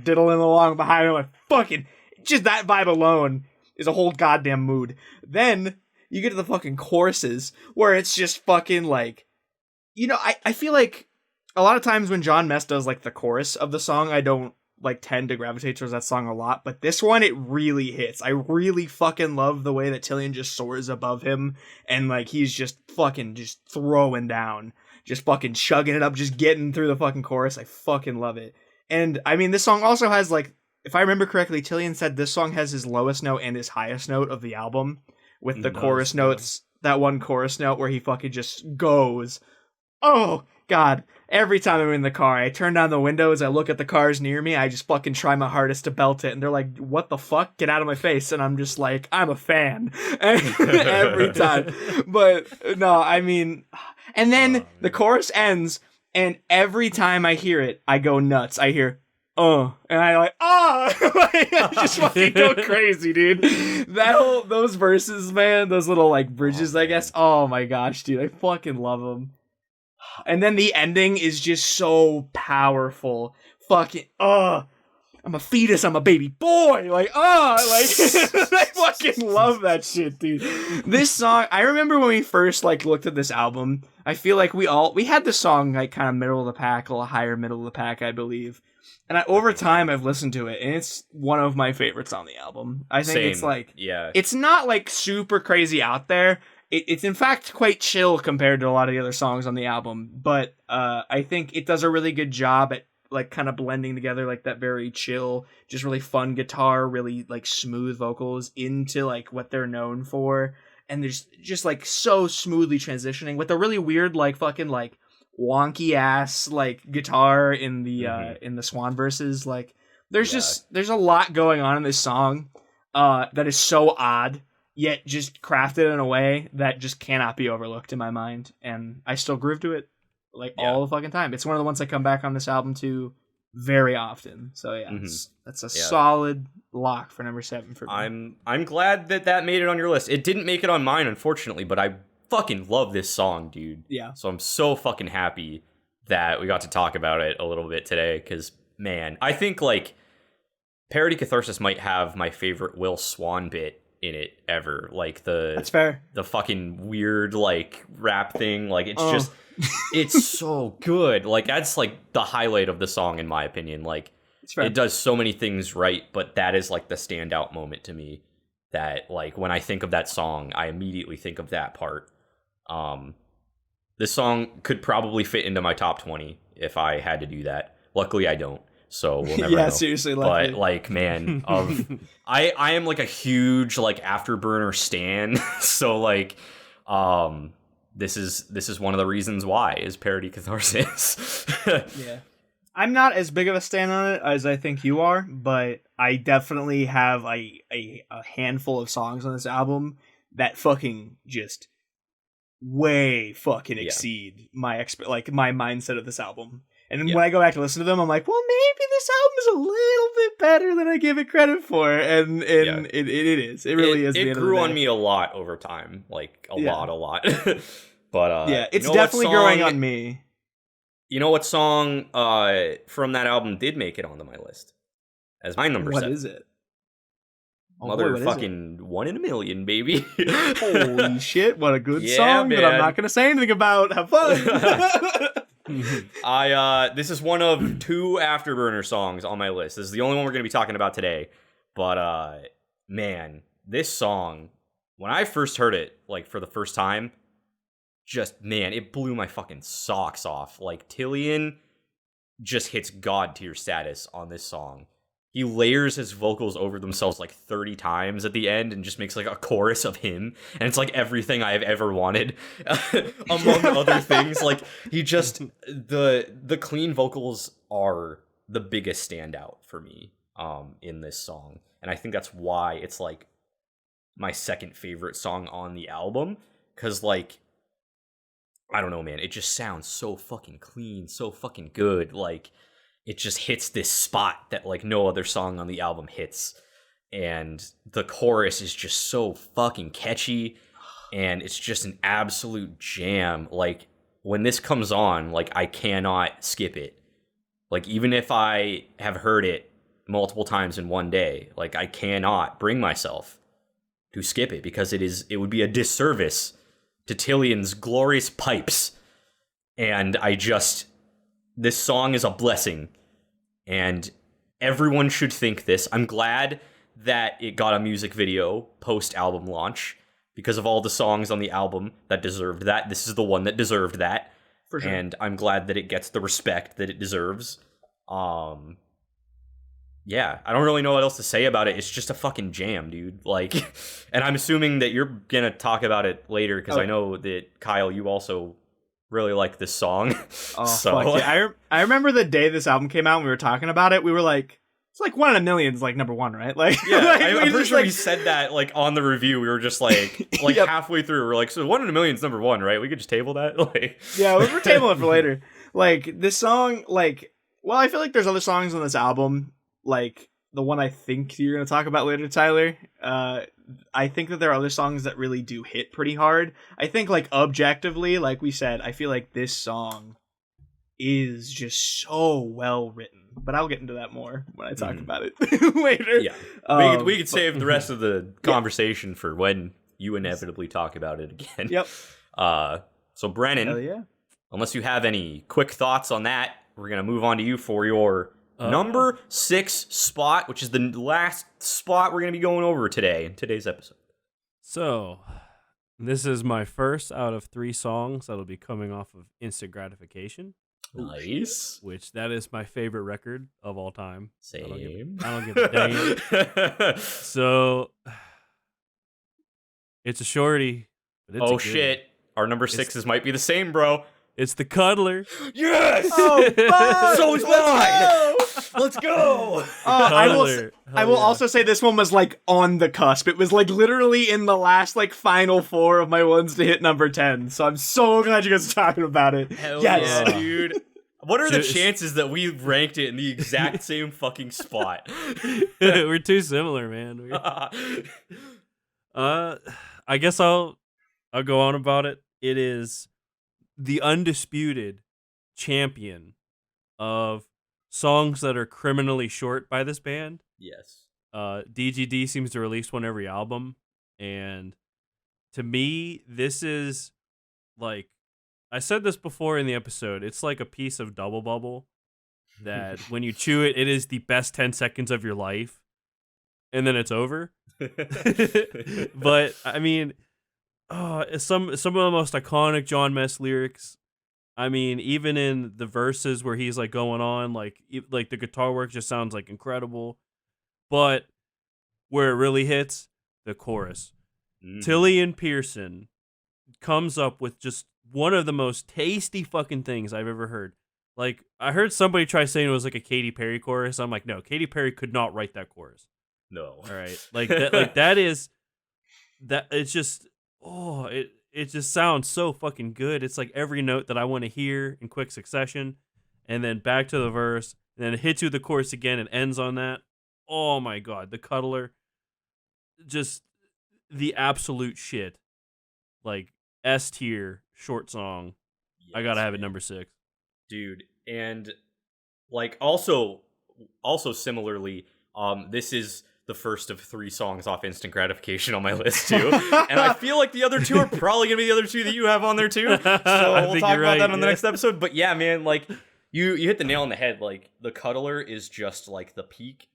C: diddling along behind him. Like fucking just that vibe alone is a whole goddamn mood. Then you get to the fucking choruses where it's just fucking like, you know, I feel like a lot of times when John Mess does like the chorus of the song, I don't like tend to gravitate towards that song a lot, but this one it really hits. I really fucking love the way that Tillian just soars above him and like he's just fucking just throwing down, just fucking chugging it up, just getting through the fucking chorus. I fucking love it. And I mean, this song also has like, if I remember correctly, Tillian said this song has his lowest note and his highest note of the album, with the chorus notes, that one chorus note where he fucking just goes. Oh God. Every time I'm in the car, I turn down the windows, I look at the cars near me, I just fucking try my hardest to belt it, and they're like, what the fuck? Get out of my face. And I'm just like, I'm a fan. Every time. But no, I mean, and then the chorus ends, and every time I hear it, I go nuts. I hear, and I like, I just fucking go crazy, dude. Those verses, man, those little like bridges, I guess. Oh my gosh, dude, I fucking love them. And then the ending is just so powerful. Fucking, I'm a fetus, I'm a baby boy. Like, I fucking love that shit, dude. This song, I remember when we first like looked at this album, I feel like we had the song like kind of middle of the pack, a little higher middle of the pack, I believe. And over time, I've listened to it, and it's one of my favorites on the album. I think it's like, it's not like super crazy out there. It's in fact quite chill compared to a lot of the other songs on the album, but I think it does a really good job at like kind of blending together like that very chill, just really fun guitar, really like smooth vocals into like what they're known for, and there's just like so smoothly transitioning with a really weird like fucking like wonky ass like guitar in the Swan verses. Like there's a lot going on in this song that is so odd. yet just crafted in a way that just cannot be overlooked in my mind. And I still groove to it like all the fucking time. It's one of the ones I come back on this album to very often. So yeah, that's a solid lock for number 7 for me.
A: I'm glad that made it on your list. It didn't make it on mine, unfortunately, but I fucking love this song, dude.
C: Yeah.
A: So I'm so fucking happy that we got to talk about it a little bit today, because, man, I think, like, Parody Catharsis might have my favorite Will Swan bit in it ever. Like,
C: that's fair.
A: The fucking weird, like, rap thing. Like, it's just, it's so good. Like, that's, like, the highlight of the song, in my opinion. Like, it does so many things right, but that is, like, the standout moment to me. That, like, when I think of that song, I immediately think of that part. This song could probably fit into my top 20 if I had to do that. Luckily, I don't. So we'll never know.
C: Seriously, luckily.
A: But, like, man, I am, like, a huge, like, Afterburner stan. So, like, this is one of the reasons why is Parody Catharsis.
C: Yeah. I'm not as big of a stan on it as I think you are, but I definitely have a handful of songs on this album that fucking just way fucking exceed my my mindset of this album. And when I go back to listen to them, I'm like, well, maybe this album is a little bit better than I give it credit for. And it is. It really is.
A: It grew on me a lot over time. Like, a lot. But
C: it's definitely growing on me.
A: You know what song from that album did make it onto my list? As my number 7.
C: What is it?
A: Motherfucking 1 in a Million, baby.
C: Holy shit, what a good song that I'm not going to say anything about. Have fun.
A: This is one of 2 Afterburner songs on my list. This is the only one we're going to be talking about today. But, man, this song, when I first heard it, like, for the first time, just, man, it blew my fucking socks off. Like, Tillian just hits God tier status on this song. He layers his vocals over themselves like 30 times at the end and just makes like a chorus of him. And it's like everything I have ever wanted, among other things. Like, he just, the clean vocals are the biggest standout for me in this song. And I think that's why it's like my second favorite song on the album. Because, like, I don't know, man, it just sounds so fucking clean, so fucking good. Like, it just hits this spot that, like, no other song on the album hits. And the chorus is just so fucking catchy. And it's just an absolute jam. Like, when this comes on, like, I cannot skip it. Like, even if I have heard it multiple times in one day, like, I cannot bring myself to skip it. Because it would be a disservice to Tillian's glorious pipes. And this song is a blessing. And everyone should think this. I'm glad that it got a music video post-album launch because of all the songs on the album that deserved that. This is the one that deserved that.
C: For sure.
A: And I'm glad that it gets the respect that it deserves. Yeah, I don't really know what else to say about it. It's just a fucking jam, dude. Like, and I'm assuming that you're gonna talk about it later because I know that, Kyle, you also really like this song.
C: Oh, so. Fuck yeah. I remember the day this album came out and we were talking about it. We were like, it's like 1 in a Million is like number 1, right? Like,
A: yeah,
C: like,
A: I'm pretty sure we said that like on the review. We were just like yep. Halfway through, we we're like, so 1 in a Million's number 1, right? We could just table that. Like,
C: yeah, we're tabling it for later. Like, this song, like, well, I feel like there's other songs on this album, like the one I think you're gonna talk about later, Tyler. I think that there are other songs that really do hit pretty hard. I think, like, objectively, like we said, I feel like this song is just so well written. But I'll get into that more when I talk about it later.
A: Yeah, we could save the rest of the conversation for when you inevitably talk about it again.
C: Yep.
A: So Brennan, unless you have any quick thoughts on that, we're gonna move on to you for your number 6 spot, which is the last spot we're going to be going over today in today's episode.
B: So, this is my first out of 3 songs that'll be coming off of Instant Gratification.
A: Nice.
B: Which, that is my favorite record of all time.
A: Same.
B: I don't give a damn. So, it's a shorty. But it's
A: shit. Our number 6s might be the same, bro.
B: It's the Cuddler.
A: Yes!
C: Oh, fuck!
A: So is mine! Let's go.
C: I will also say this one was like on the cusp. It was like literally in the last like final 4 of my ones to hit number 10. So I'm so glad you guys are talking about it.
A: Hell
C: yes,
A: yeah, dude. What are the chances that we ranked it in the exact same fucking spot?
B: We're too similar, man. I guess I'll go on about it. It is the undisputed champion of songs that are criminally short by this band.
A: Yes.
B: DGD seems to release one every album, and to me, this is like, I said this before in the episode, it's like a piece of double bubble that when you chew it, it is the best 10 seconds of your life, and then it's over. But I mean, some of the most iconic John Mess lyrics. I mean, even in the verses where he's like going on, like the guitar work just sounds like incredible. But where it really hits, the chorus. Tillian Pearson comes up with just one of the most tasty fucking things I've ever heard. Like, I heard somebody try saying it was like a Katy Perry chorus. I'm like, no, Katy Perry could not write that chorus.
A: No.
B: All right. Like that is that it's just it just sounds so fucking good. It's like every note that I want to hear in quick succession, and then back to the verse, and then it hits you with the chorus again and ends on that. Oh my god, the Cuddler, just the absolute shit. Like S tier short song. Yes, I gotta have it number 6,
A: dude. And like also similarly, this is the first of 3 songs off Instant Gratification on my list too, and I feel like the other 2 are probably gonna be the other 2 that you have on there too. So we'll talk about that on the next episode. But yeah, man, like you hit the nail on the head. Like the Cuddler is just like the peak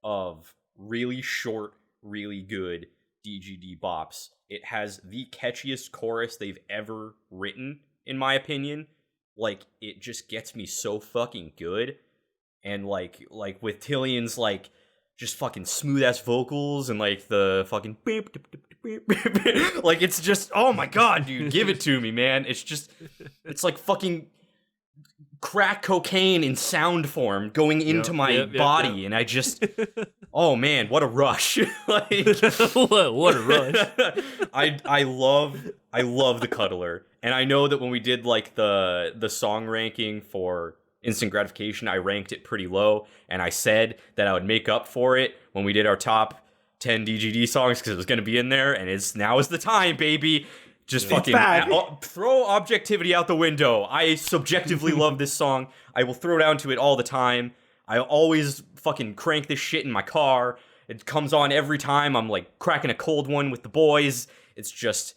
A: of really short, really good DGD bops. It has the catchiest chorus they've ever written, in my opinion. Like it just gets me so fucking good, and like with Tillian's like just fucking smooth ass vocals and like the fucking beep, beep, beep, beep. Like it's just, oh my god, dude, give it to me, man. It's like fucking crack cocaine in sound form going into my body. And I just, oh man, what a rush. Like
B: what a rush.
A: I love the Cuddler. And I know that when we did like the song ranking for Instant Gratification, I ranked it pretty low, and I said that I would make up for it when we did our top 10 DGD songs because it was going to be in there, and now is the time, baby. Just fucking throw objectivity out the window. I subjectively love this song. I will throw down to it all the time. I always fucking crank this shit in my car. It comes on every time I'm like cracking a cold one with the boys. It's just,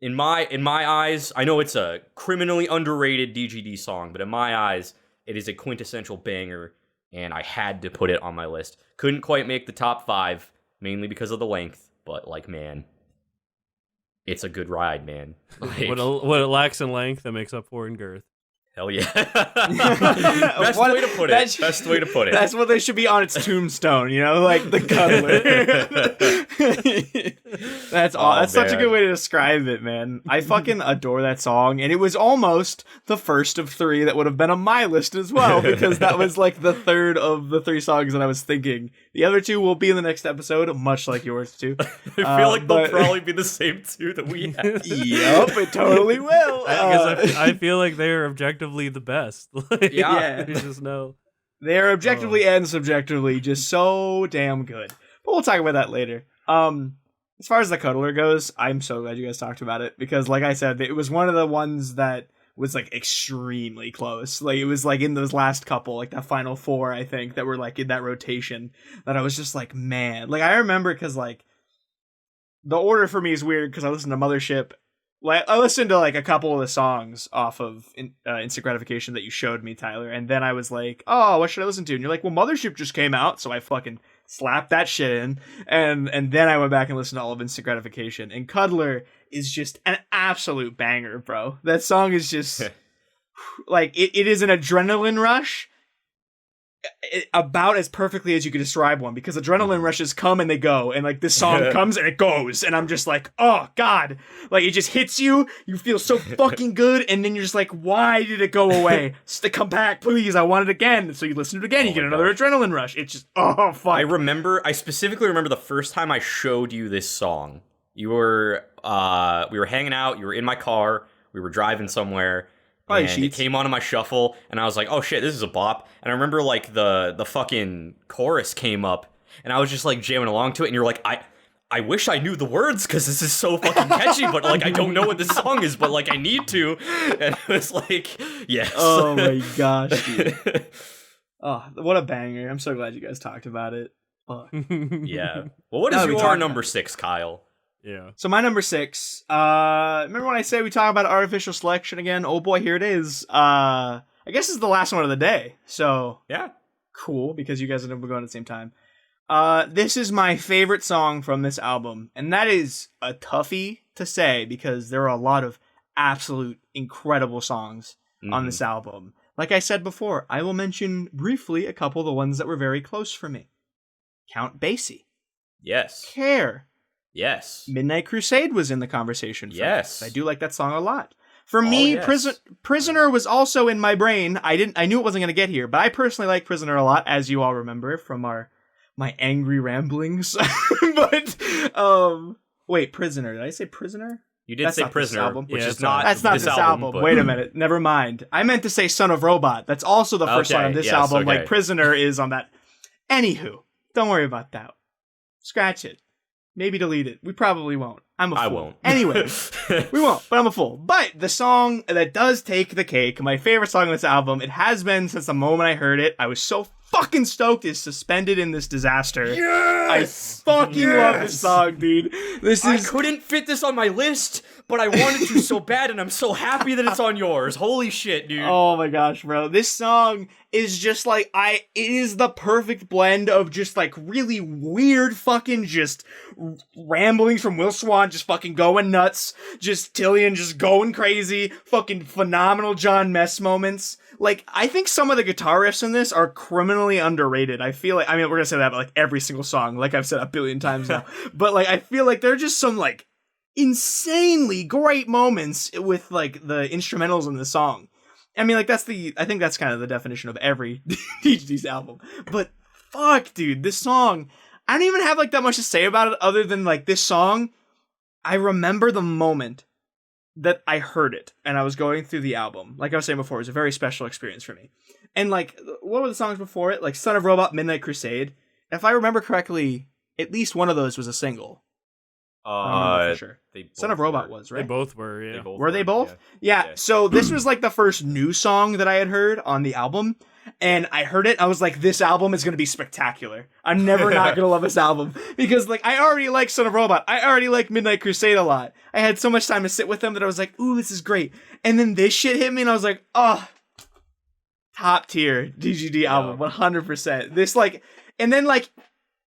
A: in my eyes, I know it's a criminally underrated DGD song, but in my eyes, it is a quintessential banger, and I had to put it on my list. Couldn't quite make the top 5, mainly because of the length, but like, man, it's a good ride, man. Like,
B: what it lacks in length, that makes up for in girth.
A: Hell yeah. Best way to put it. Best way to put it.
C: That's what they should be on its tombstone, you know, like the Cuddler. That's such a good way to describe it, man. I fucking adore that song, and it was almost the first of 3 that would have been on my list as well, because that was like the third of the 3 songs that I was thinking. The other 2 will be in the next episode, much like yours too.
A: I feel like they'll probably be the same 2 that we have.
C: Yep, it totally will.
B: I feel like they're objectively the best.
A: Yeah.
B: Just know.
C: They're objectively and subjectively just so damn good. But we'll talk about that later. As far as the Cuddler goes, I'm so glad you guys talked about it, because like I said, it was one of the ones that was like extremely close. Like it was like in those last couple, like that final 4, I think, that were like in that rotation, that I was just like, man. Like I remember, because like the order for me is weird because I listened to Mothership. Like I listened to like a couple of the songs off of Instant Gratification that you showed me, Tyler, and then I was like, oh, what should I listen to? And you're like, well, Mothership just came out, so I fucking slapped that shit in, and then I went back and listened to all of Instant Gratification, and Cuddler is just an absolute banger, bro. That song is just like it is an adrenaline rush, about as perfectly as you could describe one, because adrenaline rushes come and they go, and like this song comes and it goes, and I'm just like, oh god, like it just hits you, you feel so fucking good, and then you're just like, why did it go away? Come back, please, I want it again. So you listen to it again, you get another adrenaline rush. It's just, oh fuck.
A: I specifically remember the first time I showed you this song. We were hanging out, you were in my car, we were driving somewhere. And it came onto my shuffle, and I was like, oh shit, this is a bop. And I remember, like, the fucking chorus came up, and I was just, like, jamming along to it, and you're like, I wish I knew the words, because this is so fucking catchy, but, like, I don't know what this song is, but, like, I need to. And it was like, yes.
C: Oh my gosh, dude. Oh, what a banger. I'm so glad you guys talked about it. Fuck.
A: Yeah. Well, what is your number 6, Kyle?
B: Yeah.
C: So my number 6, remember when I say we talk about artificial selection again? Oh boy, here it is. I guess this is the last one of the day. So
A: yeah,
C: cool, because you guys are going at the same time. This is my favorite song from this album, and that is a toughie to say because there are a lot of absolute incredible songs on this album. Like I said before, I will mention briefly a couple of the ones that were very close for me. Count Basie.
A: Yes.
C: Care.
A: Yes.
C: Midnight Crusade was in the conversation.
A: Yes.
C: Me. I do like that song a lot. For me, yes. Prisoner was also in my brain. I knew it wasn't going to get here, but I personally like Prisoner a lot, as you all remember from my angry ramblings. But wait, Prisoner. Did I say Prisoner?
A: You did say Prisoner, which is not
C: that's not this album.
A: But...
C: Wait a minute. Never mind. I meant to say Son of Robot. That's also the first song on this album.
A: Okay.
C: Like Prisoner is on that. Anywho, don't worry about that. Scratch it. Maybe delete it. We probably won't. I'm a fool.
A: I won't.
C: Anyway, we won't, but I'm a fool. But the song that does take the cake, my favorite song on this album, it has been since the moment I heard it. I was so fucking stoked, is Suspended in This Disaster.
A: Yes!
C: I fucking love this song, dude.
A: I couldn't fit this on my list, but I wanted to so bad, and I'm so happy that it's on yours. Holy shit, dude.
C: Oh my gosh, bro. This song is just like, it is the perfect blend of just like really weird fucking just ramblings from Will Swan, just fucking going nuts, just Tillian just going crazy, fucking phenomenal John Mess moments. Like, I think some of the guitar riffs in this are criminally underrated. I feel like, I mean, we're gonna say that about like every single song, like I've said a billion times now, but like, I feel like they're just some like insanely great moments with like the instrumentals in the song. I mean, like I think that's kind of the definition of every DGD's album. But fuck, dude, this song, I don't even have like that much to say about it other than like this song. I remember the moment that I heard it and I was going through the album. Like I was saying before, it was a very special experience for me. And like, what were the songs before it? Like Son of Robot, Midnight Crusade. If I remember correctly, at least one of those was a single. For sure. Son of Robot was, right?
B: They both were, yeah.
C: Were they both? Yeah. So this was like the first new song that I had heard on the album. And I heard it, I was like, this album is going to be spectacular. I'm never not going to love this album. Because, like, I already like Son of Robot. I already like Midnight Crusade a lot. I had so much time to sit with them that I was like, ooh, this is great. And then this shit hit me, and I was like, oh, top tier DGD album, 100%. This, like, and then, like,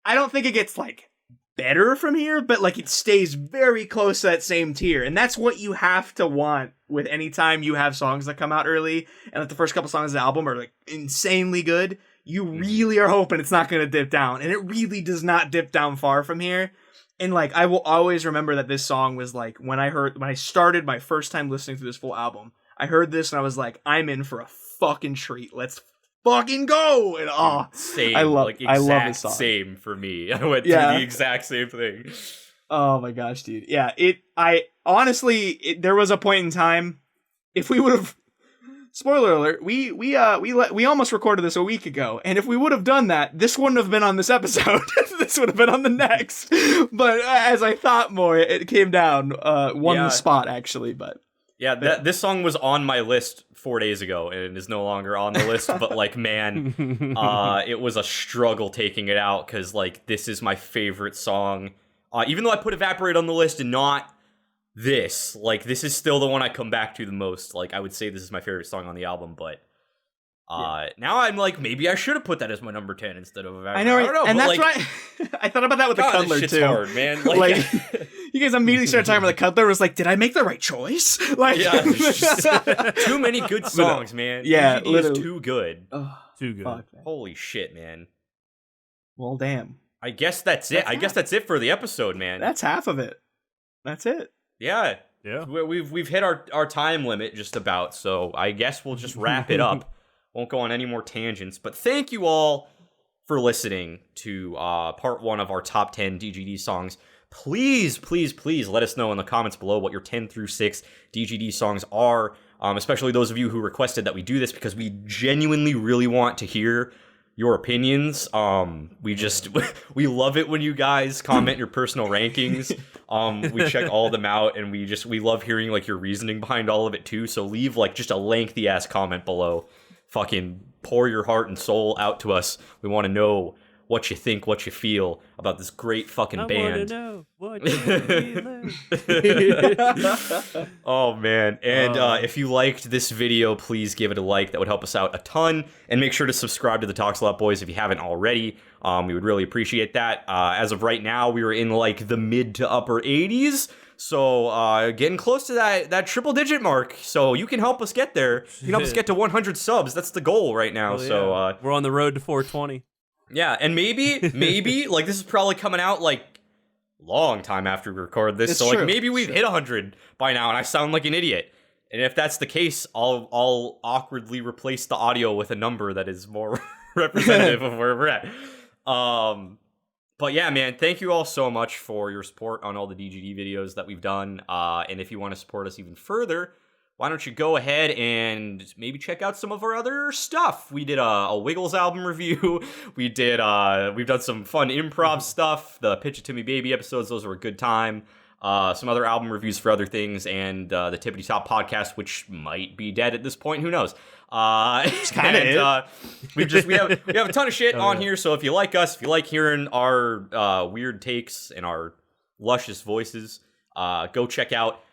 C: I don't think it gets, like, better from here, but like it stays very close to that same tier, and that's what you have to want with any time you have songs that come out early and like the first couple songs of the album are like insanely good. You really are hoping it's not going to dip down, and it really does not dip down far from here. And like I will always remember that this song was like when I started my first time listening to this full album, I heard this and I was like, I'm in for a fucking treat. Let's fucking go! And
A: same.
C: I love this song.
A: Same for me. I went through the exact same thing.
C: Oh my gosh, dude. Yeah, there was a point in time, if we would have, spoiler alert, we almost recorded this a week ago, and if we would have done that, this wouldn't have been on this episode. This would have been on the next. But as I thought more, it came down one spot actually, but
A: yeah, this song was on my list 4 days ago, and it is no longer on the list, but, like, man, it was a struggle taking it out, because, like, this is my favorite song. Even though I put Evaporate on the list and not this, like, this is still the one I come back to the most. Like, I would say this is my favorite song on the album, but now I'm like, maybe I should have put that as my number 10 instead of Evaporate.
C: I know,
A: I don't know,
C: and that's
A: like,
C: why I thought about that with the Cuddler,
A: this shit's
C: too.
A: hard, man.
C: Like, You guys immediately started talking about the Cutler. Was like, did I make the right choice? Like,
A: Yeah, there's just too many good songs, man.
C: Yeah,
A: DGD is too good.
B: Too good.
C: Fuck, man.
A: Holy shit, man.
C: Well, damn.
A: I guess that's it. I guess that's it for the episode, man.
C: That's half of it. That's it.
A: Yeah.
B: Yeah.
A: We've hit our time limit just about, so I guess we'll just wrap it up. Won't go on any more tangents, but thank you all for listening to part 1 of our top 10 DGD songs. Please, please, please let us know in the comments below what your 10 through 6 DGD songs are, especially those of you who requested that we do this, because we genuinely really want to hear your opinions. We love it when you guys comment your personal rankings. We check all of them out, and we love hearing like your reasoning behind all of it too. So leave like just a lengthy ass comment below. Fucking pour your heart and soul out to us. We want to know what you think, what you feel about this great fucking band.
B: I want to know what you feel.
A: Oh man. And if you liked this video, please give it a like. That would help us out a ton. And make sure to subscribe to the Talks a Lot Boys if you haven't already. We would really appreciate that. As of right now, we were in like the mid to upper 80s. So getting close to that triple digit mark. So you can help us get there. You can help us get to 100 subs. That's the goal right now.
B: Yeah.
A: So
B: we're on the road to 420.
A: Yeah, and maybe like this is probably coming out like long time after we record this.
C: It's
A: so
C: true.
A: like maybe we've hit 100 by now, and I sound like an idiot. And if that's the case, I'll awkwardly replace the audio with a number that is more representative of where we're at. But yeah, man, thank you all so much for your support on all the DGD videos that we've done. And if you want to support us even further, why don't you go ahead and maybe check out some of our other stuff. We did a Wiggles album review. We've done some fun improv stuff. The Pitch It To Me Baby episodes, those were a good time. Some other album reviews for other things, and the Tippity Top podcast, which might be dead at this point. Who knows?
C: It's kind of
A: we have a ton of shit on here. So if you like us, if you like hearing our weird takes and our luscious voices, go check out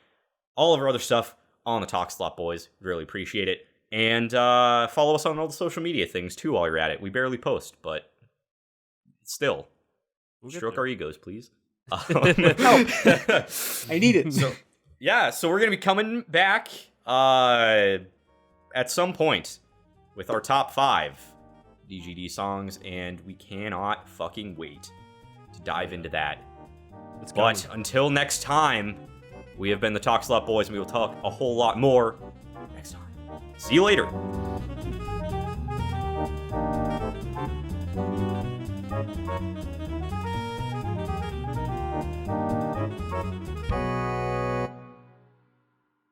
A: all of our other stuff on the Talks a Lot Boys. Really appreciate it. And follow us on all the social media things too while you're at it. We barely post, but still, stroke our egos, please.
C: I need it.
A: So we're gonna be coming back at some point with our top 5 DGD songs, and we cannot fucking wait to dive into that. But until next time, we have been the Talks a Lot Boys, and we will talk a whole lot more next time. See you later.